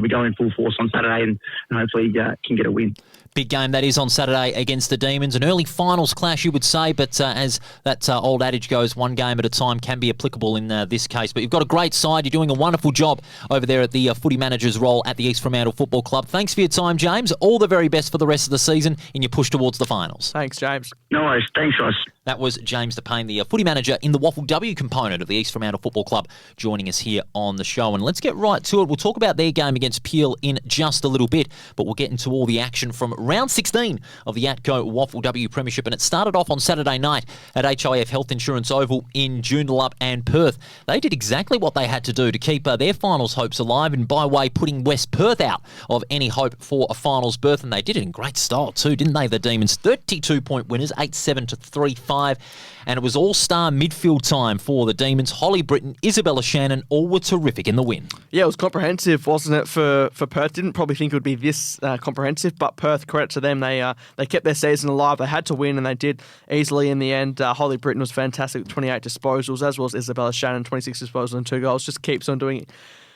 go in full force on Saturday and hopefully can get a win. Big game that is on Saturday against the Demons. An early finals clash, you would say, but as that old adage goes, 1 game at a time can be applicable in this case. But you've got a great side. You're doing a wonderful job over there at the footy manager's role at the East Fremantle Football Club. Thanks for your time, James. All the very best for the rest of the season in your push towards the finals. Thanks, James. No worries. Thanks, Ross. That was James Depane, the footy manager in the WAFLW component of the East Fremantle Football Club, joining us here on the show. And let's get right to it. We'll talk about their game against Peel in just a little bit, but we'll get into all the action from round 16 of the ATCO WAFLW Premiership. And it started off on Saturday night at HIF Health Insurance Oval in Joondalup and Perth. They did exactly what they had to do to keep their finals hopes alive, and by way putting West Perth out of any hope for a finals berth. And they did it in great style too, didn't they, the Demons? 32-point winners, 8-7 to 3-5. And it was all-star midfield time for the Demons. Holly Britton, Isabella Shannon, all were terrific in the win. Yeah, it was comprehensive, wasn't it, for Perth? Didn't probably think it would be this comprehensive, but Perth, credit to them, they kept their season alive. They had to win, and they did easily in the end. Holly Britton was fantastic with 28 disposals, as was Isabella Shannon, 26 disposals and 2 goals. Just keeps on doing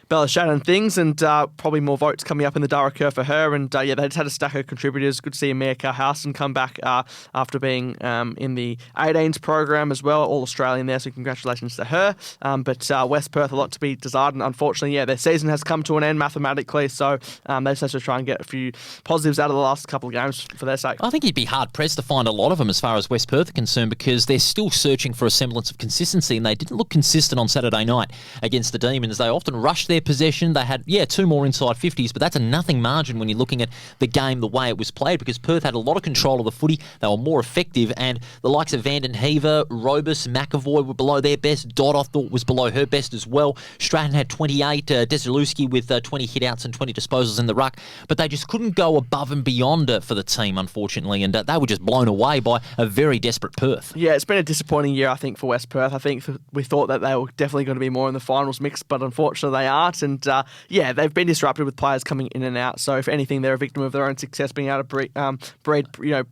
Bella Shannon things, and probably more votes coming up in the Dara Kerr for her. And they just had a stack of contributors. Good to see Amir Carhousen come back after being in the 18s program as well, all Australian there. So congratulations to her. But West Perth, a lot to be desired, and unfortunately, their season has come to an end mathematically. So they just have to try and get a few positives out of the last couple of games for their sake. I think you'd be hard pressed to find a lot of them as far as West Perth are concerned, because they're still searching for a semblance of consistency, and they didn't look consistent on Saturday night against the Demons. They often rushed their possession. They had, 2 more inside 50s, but that's a nothing margin when you're looking at the game the way it was played, because Perth had a lot of control of the footy. They were more effective, and the likes of Vanden Heaver, Robus, McAvoy were below their best. Dodd, I thought, was below her best as well. Stratton had 28, Desilewski with 20 hitouts and 20 disposals in the ruck, but they just couldn't go above and beyond for the team, unfortunately, and they were just blown away by a very desperate Perth. Yeah, it's been a disappointing year, I think, for West Perth. I think we thought that they were definitely going to be more in the finals mix, but unfortunately they aren't. And they've been disrupted with players coming in and out. So if anything, they're a victim of their own success, being able to breed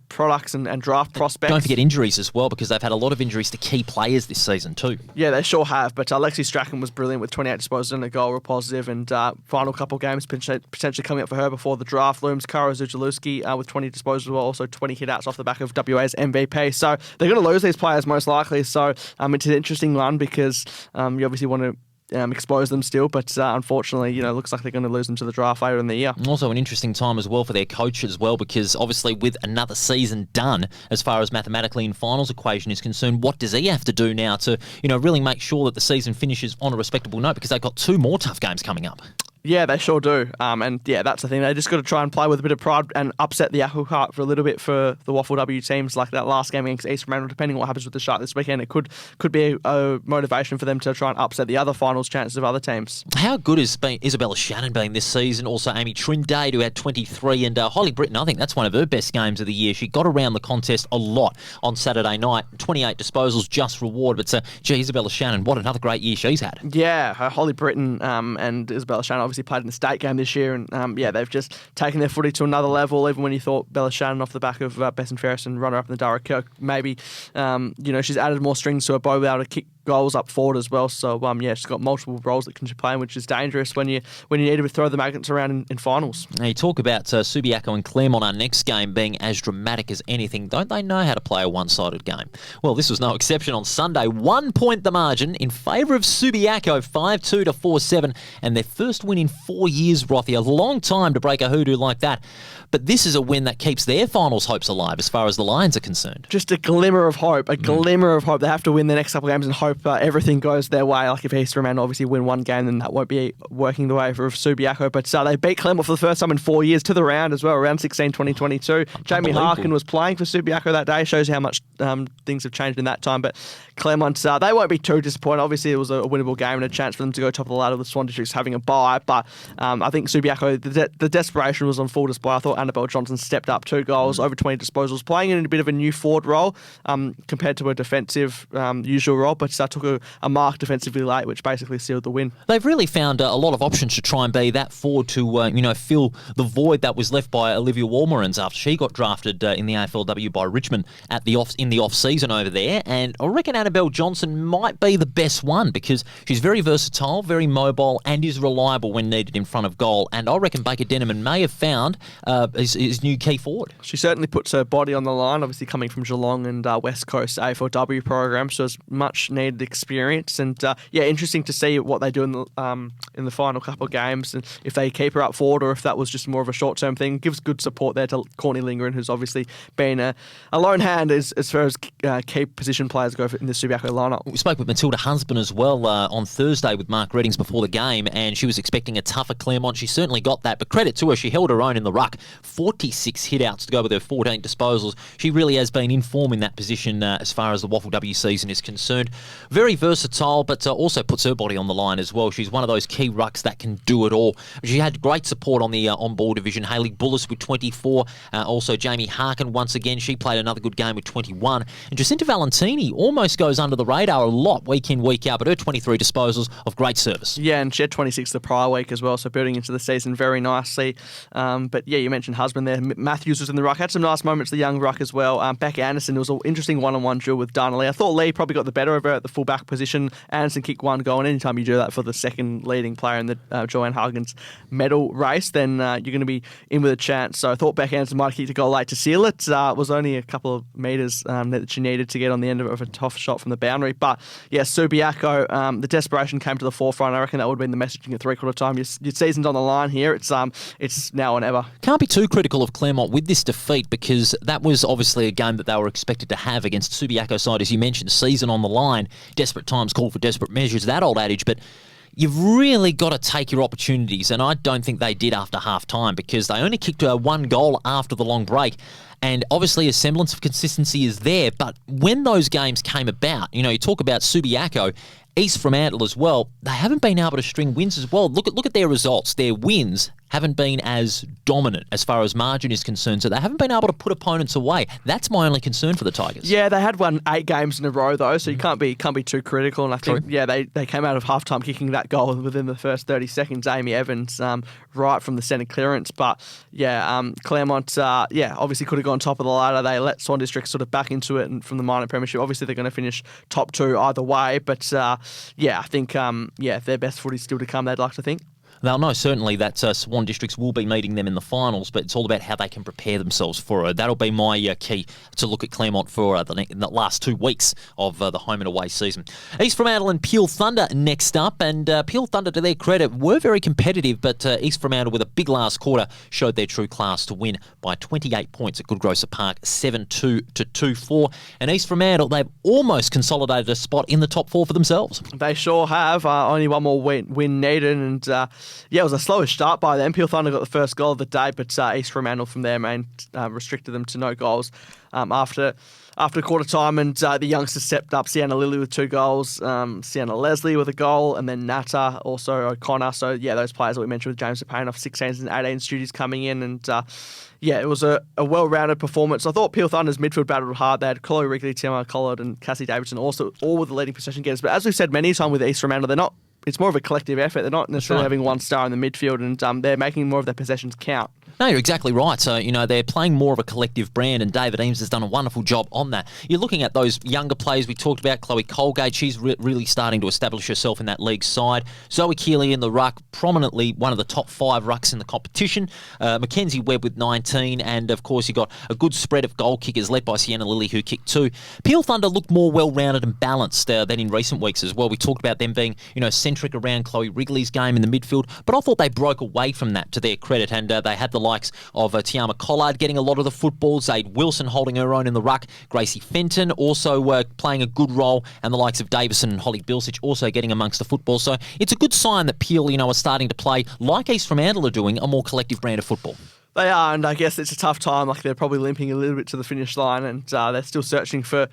products and draft prospects. Don't forget injuries as well, because they've had a lot of injuries to key players this season too. Yeah, they sure have. But Lexi Strachan was brilliant with 28 disposals and a goal, were positive. And final couple of games potentially coming up for her before the draft looms. Kara Zujalewski with 20 disposals, also 20 hitouts off the back of WA's MVP. So they're going to lose these players most likely. So it's an interesting one, because you obviously want to expose them still, but unfortunately, looks like they're going to lose them to the draft later in the year. Also an interesting time as well for their coach as well, because obviously with another season done, as far as mathematically in finals equation is concerned, what does he have to do now to, really make sure that the season finishes on a respectable note, because they've got 2 more tough games coming up. Yeah, they sure do. That's the thing. They just got to try and play with a bit of pride and upset the apple cart for a little bit for the WAFLW teams, like that last game against East Fremantle. Depending on what happens with the Shark this weekend, it could be a motivation for them to try and upset the other finals chances of other teams. How good has Isabella Shannon been this season? Also Amy Trindade, who had 23, and Holly Britton, I think that's one of her best games of the year. She got around the contest a lot on Saturday night. 28 disposals, just reward. But Isabella Shannon, what another great year she's had. Yeah, Holly Britton and Isabella Shannon obviously played in the state game this year, and they've just taken their footy to another level. Even when you thought Bella Shannon off the back of Besson Ferris and runner up in the Dara Kirk, maybe she's added more strings to her bow, able to kick goals up forward as well. So she's got multiple roles that can play in, which is dangerous when you need to throw the magnets around in finals. Now you talk about Subiaco and Claremont, our next game, being as dramatic as anything. Don't they know how to play a one-sided game? Well, this was no exception on Sunday. 1 point the margin in favour of Subiaco, 5-2 to 4-7, and their first win in 4 years, Rothy. A long time to break a hoodoo like that. But this is a win that keeps their finals hopes alive as far as the Lions are concerned. Just a glimmer of hope, glimmer of hope. They have to win the next couple of games and hope everything goes their way. Like if East Fremantle obviously win one game, then that won't be working the way for Subiaco. But they beat Claremont for the first time in 4 years to the round as well, round 16, 2022. Jamie Harkin was playing for Subiaco that day. Shows how much things have changed in that time. But Claremont, they won't be too disappointed. Obviously, it was a winnable game and a chance for them to go top of the ladder with Swan Districts having a bye. But I think Subiaco, the desperation was on full display. I thought Annabelle Johnson stepped up, 2 goals, over 20 disposals, playing in a bit of a new forward role compared to a defensive usual role, but took a mark defensively late, which basically sealed the win. They've really found a lot of options to try and be that forward to fill the void that was left by Olivia Walmerans after she got drafted in the AFLW by Richmond in the off season over there. And I reckon Annabelle Johnson might be the best one, because she's very versatile, very mobile, and is reliable when needed in front of goal. And I reckon Baker Denneman may have found his new key forward. She certainly puts her body on the line, obviously coming from Geelong and West Coast AFLW program, so it's much needed experience. And interesting to see what they do in the final couple of games, and if they keep her up forward or if that was just more of a short-term thing. Gives good support there to Courtney Lingren, who's obviously been a lone hand as far as key position players go in the Subiaco lineup. We spoke with Matilda Hunsman as well on Thursday with Mark Reddings before the game, and she was expecting a tougher Claremont. She certainly got that, but credit to her, she held her own in the ruck. 46 hit-outs to go with her 14 disposals. She really has been in form in that position as far as the WAFLW season is concerned. Very versatile, but also puts her body on the line as well. She's one of those key rucks that can do it all. She had great support on the on-ball division. Hayley Bullis with 24. Also, Jamie Harkin, once again, she played another good game with 21. And Jacinta Valentini almost goes under the radar a lot week in, week out, but her 23 disposals of great service. Yeah, and she had 26 the prior week as well, so building into the season very nicely. But yeah, you mentioned husband there. Matthews was in the ruck. Had some nice moments, the young ruck as well. Beck Anderson, it was an interesting one-on-one duel with Dana Lee. I thought Lee probably got the better of her at the full-back position. Anderson kicked one goal, and anytime you do that for the second leading player in the Joanne Huggins medal race, then you're going to be in with a chance. So I thought Beck Anderson might have kicked a goal late to seal it. It was only a couple of metres that she needed to get on the end of a tough shot from the boundary. But yeah, Subiaco, the desperation came to the forefront. I reckon that would have been the messaging at three-quarter time. Your season's on the line here. It's now or never. Can't be too critical of Claremont with this defeat, because that was obviously a game that they were expected to have against Subiaco side, as you mentioned, season on the line. Desperate times call for desperate measures, that old adage, but you've really got to take your opportunities, and I don't think they did after half-time, because they only kicked one goal after the long break, and obviously a semblance of consistency is there, but when those games came about, you talk about Subiaco, East Fremantle as well, they haven't been able to string wins as well. Look at their results. Their wins haven't been as dominant as far as margin is concerned, so they haven't been able to put opponents away. That's my only concern for the Tigers. Yeah, they had won 8 games in a row though, so you can't be too critical. And I think they came out of halftime kicking that goal within the first 30 seconds. Amy Evans, right from the centre clearance. But yeah, Claremont, obviously could have gone top of the ladder. They let Swan Districts sort of back into it, and from the minor premiership, obviously they're going to finish top 2 either way. But I think their best footy still to come. They'd like to think. They'll know certainly that Swan Districts will be meeting them in the finals, but it's all about how they can prepare themselves for it. That'll be my key to look at Claremont for the last 2 weeks of the home and away season. East Fremantle and Peel Thunder next up, and Peel Thunder, to their credit, were very competitive, but East Fremantle, with a big last quarter, showed their true class to win by 28 points at Goodgrosser Park, 7-2 to 2-4. And East Fremantle, they've almost consolidated a spot in the top 4 for themselves. They sure have. Only one more win needed, and it was a slower start by them. Peel Thunder got the first goal of the day, but East Fremantle from there, restricted them to no goals after quarter time, and the youngsters stepped up. Sienna Lilly with 2 goals, Sienna Leslie with a goal, and then Nata, also O'Connor. So yeah, those players that we mentioned with James Depane off 16s and 18s duties coming in, and it was a well-rounded performance. I thought Peel Thunder's midfield battled hard. They had Chloe Wrigley, Tiama Collard, and Cassie Davidson also all with the leading possession getters. But as we've said many times with East Fremantle, it's more of a collective effort. They're not necessarily having one star in the midfield, and they're making more of their possessions count. No, you're exactly right. So, they're playing more of a collective brand, and David Eames has done a wonderful job on that. You're looking at those younger players we talked about. Chloe Colgate, she's really starting to establish herself in that league side. Zoe Keeley in the ruck, prominently one of the top 5 rucks in the competition. Mackenzie Webb with 19, and of course you've got a good spread of goal kickers led by Sienna Lilly, who kicked 2. Peel Thunder look more well-rounded and balanced than in recent weeks as well. We talked about them being, centric around Chloe Wrigley's game in the midfield, but I thought they broke away from that, to their credit, and they had the likes of Tiama Collard getting a lot of the football, Zaid Wilson holding her own in the ruck, Gracie Fenton also playing a good role, and the likes of Davison and Holly Bilsich also getting amongst the football. So it's a good sign that Peel, are starting to play, like East Fremantle are doing, a more collective brand of football. They are, and I guess it's a tough time. Like, they're probably limping a little bit to the finish line, and they're still searching for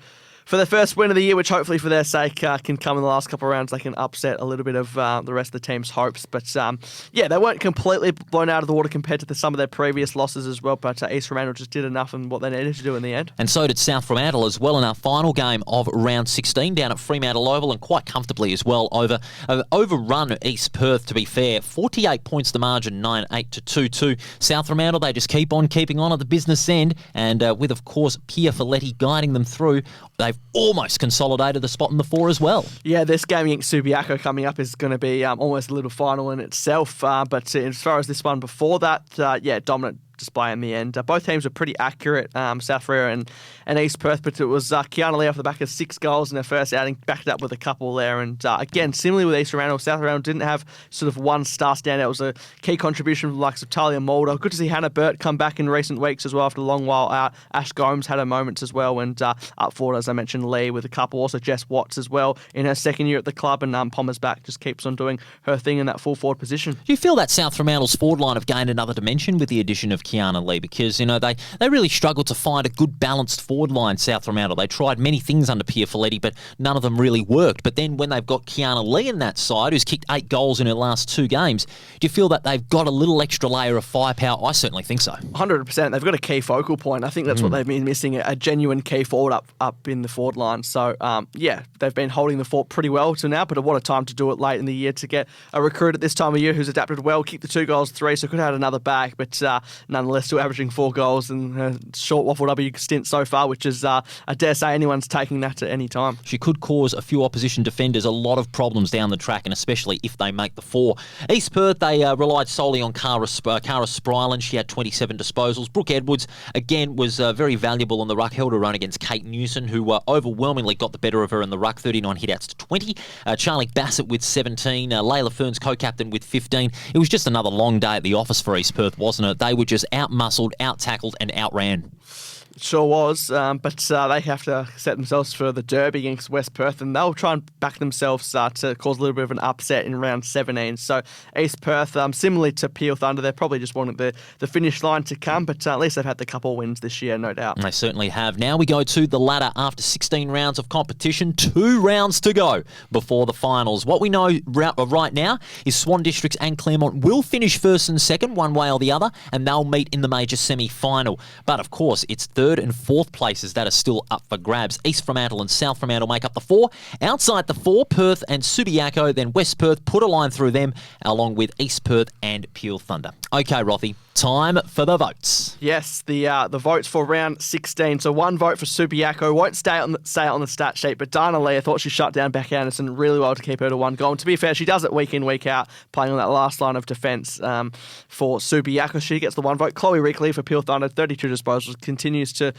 their first win of the year, which hopefully for their sake can come in the last couple of rounds. They can upset a little bit of the rest of the team's hopes. But they weren't completely blown out of the water compared to some of their previous losses as well. But East Fremantle just did enough in what they needed to do in the end. And so did South Fremantle as well in our final game of round 16 down at Fremantle Oval, and quite comfortably as well overrun East Perth, to be fair. 48 points the margin, 9-8 to 2-2. South Fremantle, they just keep on keeping on at the business end, and with, of course, Pia Folletti guiding them through, they've almost consolidated the spot in the 4 as well. Yeah, this game against Subiaco coming up is going to be almost a little final in itself. But as far as this one before that, dominant display in the end. Both teams were pretty accurate, South Freo and East Perth, but it was Kiana Lee off the back of 6 goals in her first outing, backed up with a couple there. And again, similarly with East Fremantle, South Fremantle didn't have sort of one star standout. It was a key contribution from the likes of Talia Mulder. Good to see Hannah Burt come back in recent weeks as well after a long while out. Ash Gomes had her moments as well, and up forward, as I mentioned, Lee with a couple. Also Jess Watts as well in her second year at the club, and Pommer's back just keeps on doing her thing in that full forward position. Do you feel that South Fremantle's forward line have gained another dimension with the addition of of Kiana Lee because, they really struggled to find a good balanced forward line, South Fremantle. They tried many things under Pierre Folletti, but none of them really worked. But then when they've got Kiana Lee in that side, who's kicked 8 goals in her last 2 games, do you feel that they've got a little extra layer of firepower? I certainly think so. 100%. They've got a key focal point. I think that's what they've been missing, a genuine key forward up in the forward line. So, they've been holding the fort pretty well to now, but what a time to do it late in the year to get a recruit at this time of year who's adapted well, kicked the 2 goals, 3, so could have had another back, but nonetheless still averaging 4 goals in her short WAFL W stint so far, which is, I dare say, anyone's taking that at any time. She could cause a few opposition defenders a lot of problems down the track, and especially if they make the 4. East Perth, they relied solely on Cara Spryland. She had 27 disposals. Brooke Edwards, again, was very valuable on the ruck, held her own against Kate Newson, who overwhelmingly got the better of her in the ruck, 39 hitouts to 20. Charlie Bassett with 17. Layla Ferns, co-captain, with 15. It was just another long day at the office for East Perth, wasn't it? They were just out-muscled, out-tackled and outran. Sure was, but they have to set themselves for the derby against West Perth, and they'll try and back themselves to cause a little bit of an upset in round 17. So East Perth, similarly to Peel Thunder, they're probably just wanting the finish line to come, but at least they've had the couple of wins this year, no doubt. They certainly have. Now we go to the ladder after 16 rounds of competition, 2 rounds to go before the finals. What we know right now is Swan Districts and Claremont will finish first and second, one way or the other, and they'll meet in the major semi-final. But of course, it's 3rd and 4th places that are still up for grabs. East Fremantle and South Fremantle make up the 4. Outside the 4, Perth and Subiaco, then West Perth put a line through them, along with East Perth and Peel Thunder. Okay, Rothy, time for the votes. Yes, the votes for round 16. So 1 vote for Subiaco. Won't say it on the stat sheet, but Dana Lee, I thought she shut down Beck Anderson really well to keep her to 1 goal. And to be fair, she does it week in, week out, playing on that last line of defence for Subiaco. She gets the 1 vote. Chloe Rickley for Peel Thunder, 32 disposals, continues to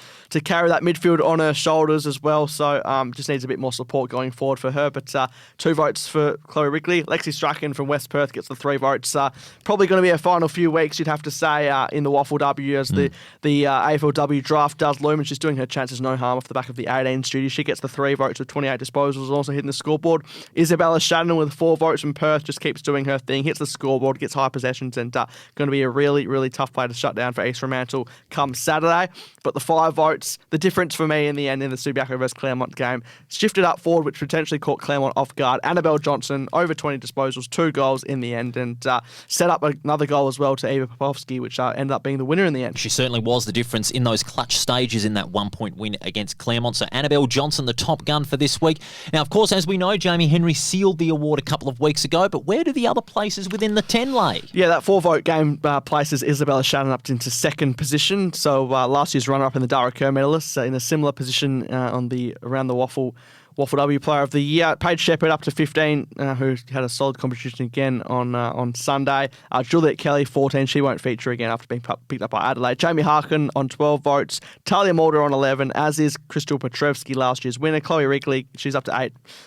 carry that midfield on her shoulders as well. So just needs a bit more support going forward for her. But 2 votes for Chloe Rickley. Lexi Strachan from West Perth gets the 3 votes. Probably going to be a final few weeks, you'd have to say, in the WAFL W as the AFLW draft does loom, and she's doing her chances no harm off the back of the 18s duty. She gets the 3 votes with 28 disposals, also hitting the scoreboard. Isabella Shannon with 4 votes from Perth just keeps doing her thing, hits the scoreboard, gets high possessions, and going to be a really, really tough play to shut down for East Fremantle come Saturday. But the 5 votes, the difference for me in the end in the Subiaco versus Claremont game, shifted up forward, which potentially caught Claremont off guard. Annabelle Johnson, over 20 disposals, 2 goals in the end, and set up another goal as well to Eva Popovsky, which ended up being the winner in the end. She certainly was the difference in those clutch stages in that 1-point win against Claremont. So Annabelle Johnson, the top gun for this week. Now, of course, as we know, Jamie Henry sealed the award a couple of weeks ago, but where do the other places within the 10 lay? Yeah, that 4-vote game places Isabella Shannon up into 2nd position. So last year's runner-up in the Dara Kerr medalists in a similar position around the WAFL W Player of the Year. Paige Shepherd up to 15, who had a solid competition again on Sunday. Juliet Kelly, 14. She won't feature again after being picked up by Adelaide. Jamie Harkin on 12 votes. Talia Mulder on 11, as is Crystal Petrevsky, last year's winner. Chloe Wrigley, she's up to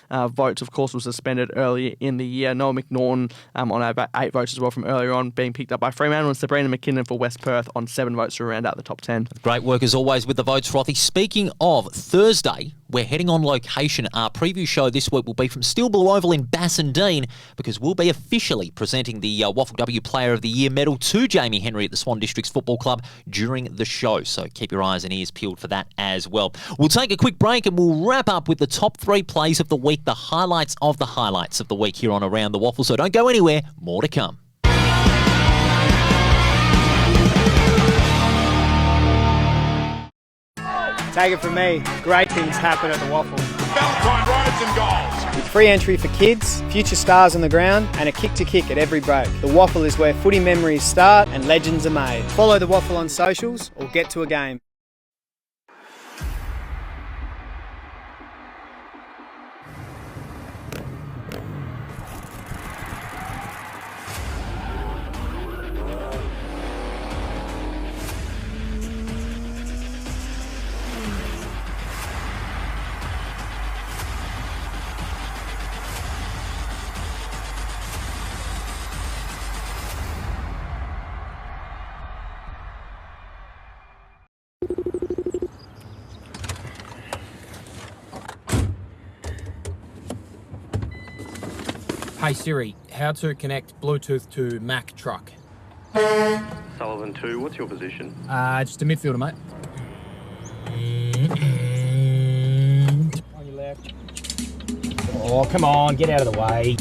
8 votes. Of course, was suspended earlier in the year. Noah McNaughton on about 8 votes as well from earlier on, being picked up by Fremantle. And Sabrina McKinnon for West Perth on 7 votes to round out the top 10. Great work as always with the votes, Rothy. Speaking of Thursday, we're heading on location. Our preview show this week will be from Stillball Oval in Bassendean, because we'll be officially presenting the WAFL W Player of the Year medal to Jamie Henry at the Swan Districts Football Club during the show. So keep your eyes and ears peeled for that as well. We'll take a quick break and we'll wrap up with the top 3 plays of the week, the highlights of the week here on Around the Waffle. So don't go anywhere, more to come. Take it from me, great things happen at the WAFL. Valentine Roads and goals. With free entry for kids, future stars on the ground, and a kick-to-kick at every break. The WAFL is where footy memories start and legends are made. Follow the WAFL on socials or get to a game. Hey Siri, how to connect Bluetooth to Mac truck? Sullivan 2, what's your position? Just a midfielder, mate. On your left. Oh, come on, get out of the way.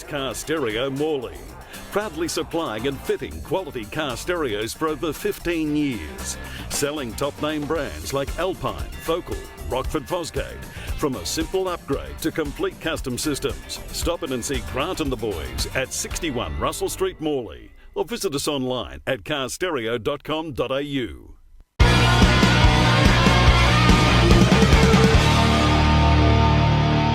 Car Stereo Morley, proudly supplying and fitting quality car stereos for over 15 years, selling top name brands like Alpine, Focal, Rockford Fosgate. From a simple upgrade to complete custom systems, stop in and see Grant and the boys at 61 Russell Street, Morley, or visit us online at carstereo.com.au.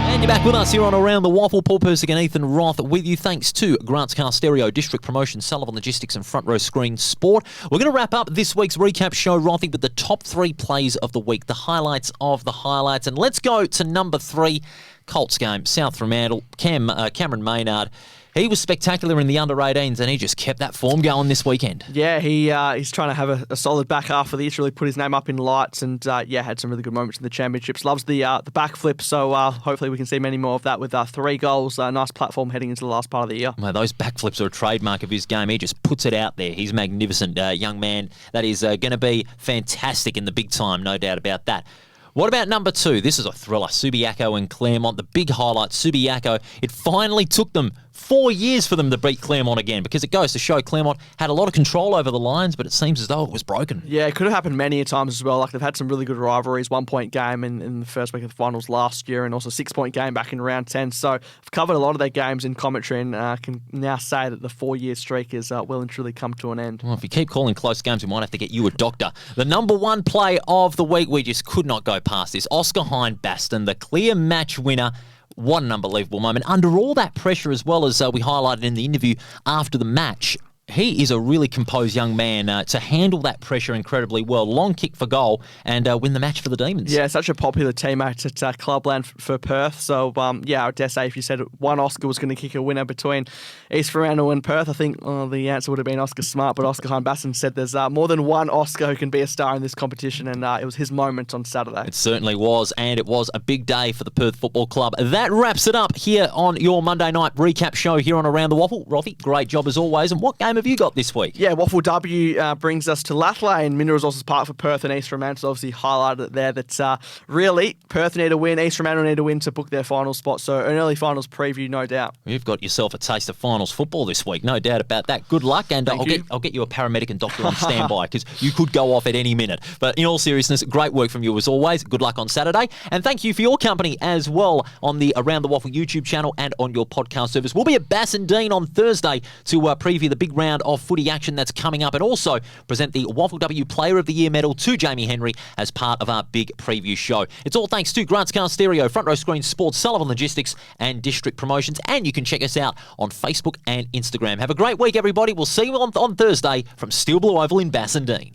And you're back with us here on Around the Waffle. Paul Persick and Ethan Roth with you. Thanks to Grant's Car Stereo, District Promotion, Sullivan Logistics and Front Row Screen Sport. We're going to wrap up this week's recap show, Rothy, with the top 3 plays of the week, the highlights of the highlights. And let's go to number 3, Colts game, South Fremantle, Cameron Maynard. He was spectacular in the under-18s and he just kept that form going this weekend. Yeah, he's trying to have a solid back half of the year, really put his name up in lights and, had some really good moments in the championships. Loves the backflip, so hopefully we can see many more of that with 3 goals. Nice platform heading into the last part of the year. Well, those backflips are a trademark of his game. He just puts it out there. He's a magnificent young man. That is going to be fantastic in the big time, no doubt about that. What about number 2? This is a thriller. Subiaco and Claremont. The big highlight, Subiaco. It finally took them 4 years for them to beat Claremont again, because it goes to show Claremont had a lot of control over the Lions, but it seems as though it was broken. Yeah, it could have happened many times as well. Like, they've had some really good rivalries. 1-point game in the first week of the finals last year, and also 6-point game back in round 10. So I've covered a lot of their games in commentary, and can now say that the 4-year streak is well and truly come to an end. Well, if you keep calling close games, we might have to get you a doctor. The number 1 play of the week, we just could not go past this. Oscar Hine-Baston, the clear match winner. What an unbelievable moment. Under all that pressure, as well as we highlighted in the interview after the match, he is a really composed young man to handle that pressure incredibly well. Long kick for goal and win the match for the Demons. Yeah, such a popular teammate at Clubland for Perth. So, I dare say if you said one Oscar was going to kick a winner between East Fremantle and Perth, I think the answer would have been Oscar Smart. But Oscar Hine-Baston said there's more than one Oscar who can be a star in this competition, and it was his moment on Saturday. It certainly was, and it was a big day for the Perth Football Club. That wraps it up here on your Monday night recap show here on Around the Waffle. Rothy, great job as always. And what game have you got this week? Yeah, WAFL W brings us to Lathlane, Mineral Resources Park for Perth and East Fremantle. Obviously highlighted it there that really Perth need a win, East Fremantle need a win to book their final spot. So an early finals preview, no doubt. You've got yourself a taste of finals football this week, no doubt about that. Good luck, and I'll get you a paramedic and doctor on standby, because you could go off at any minute. But in all seriousness, great work from you as always. Good luck on Saturday, and thank you for your company as well on the Around the Waffle YouTube channel and on your podcast service. We'll be at Bassendean on Thursday to preview the big round of footy action that's coming up, and also present the WAFL W Player of the Year medal to Jamie Henry as part of our big preview show. It's all thanks to Grant's Car Stereo, Front Row Screen Sports, Sullivan Logistics and District Promotions, and you can check us out on Facebook and Instagram. Have a great week, everybody. We'll see you on Thursday from Steel Blue Oval in Bassendean.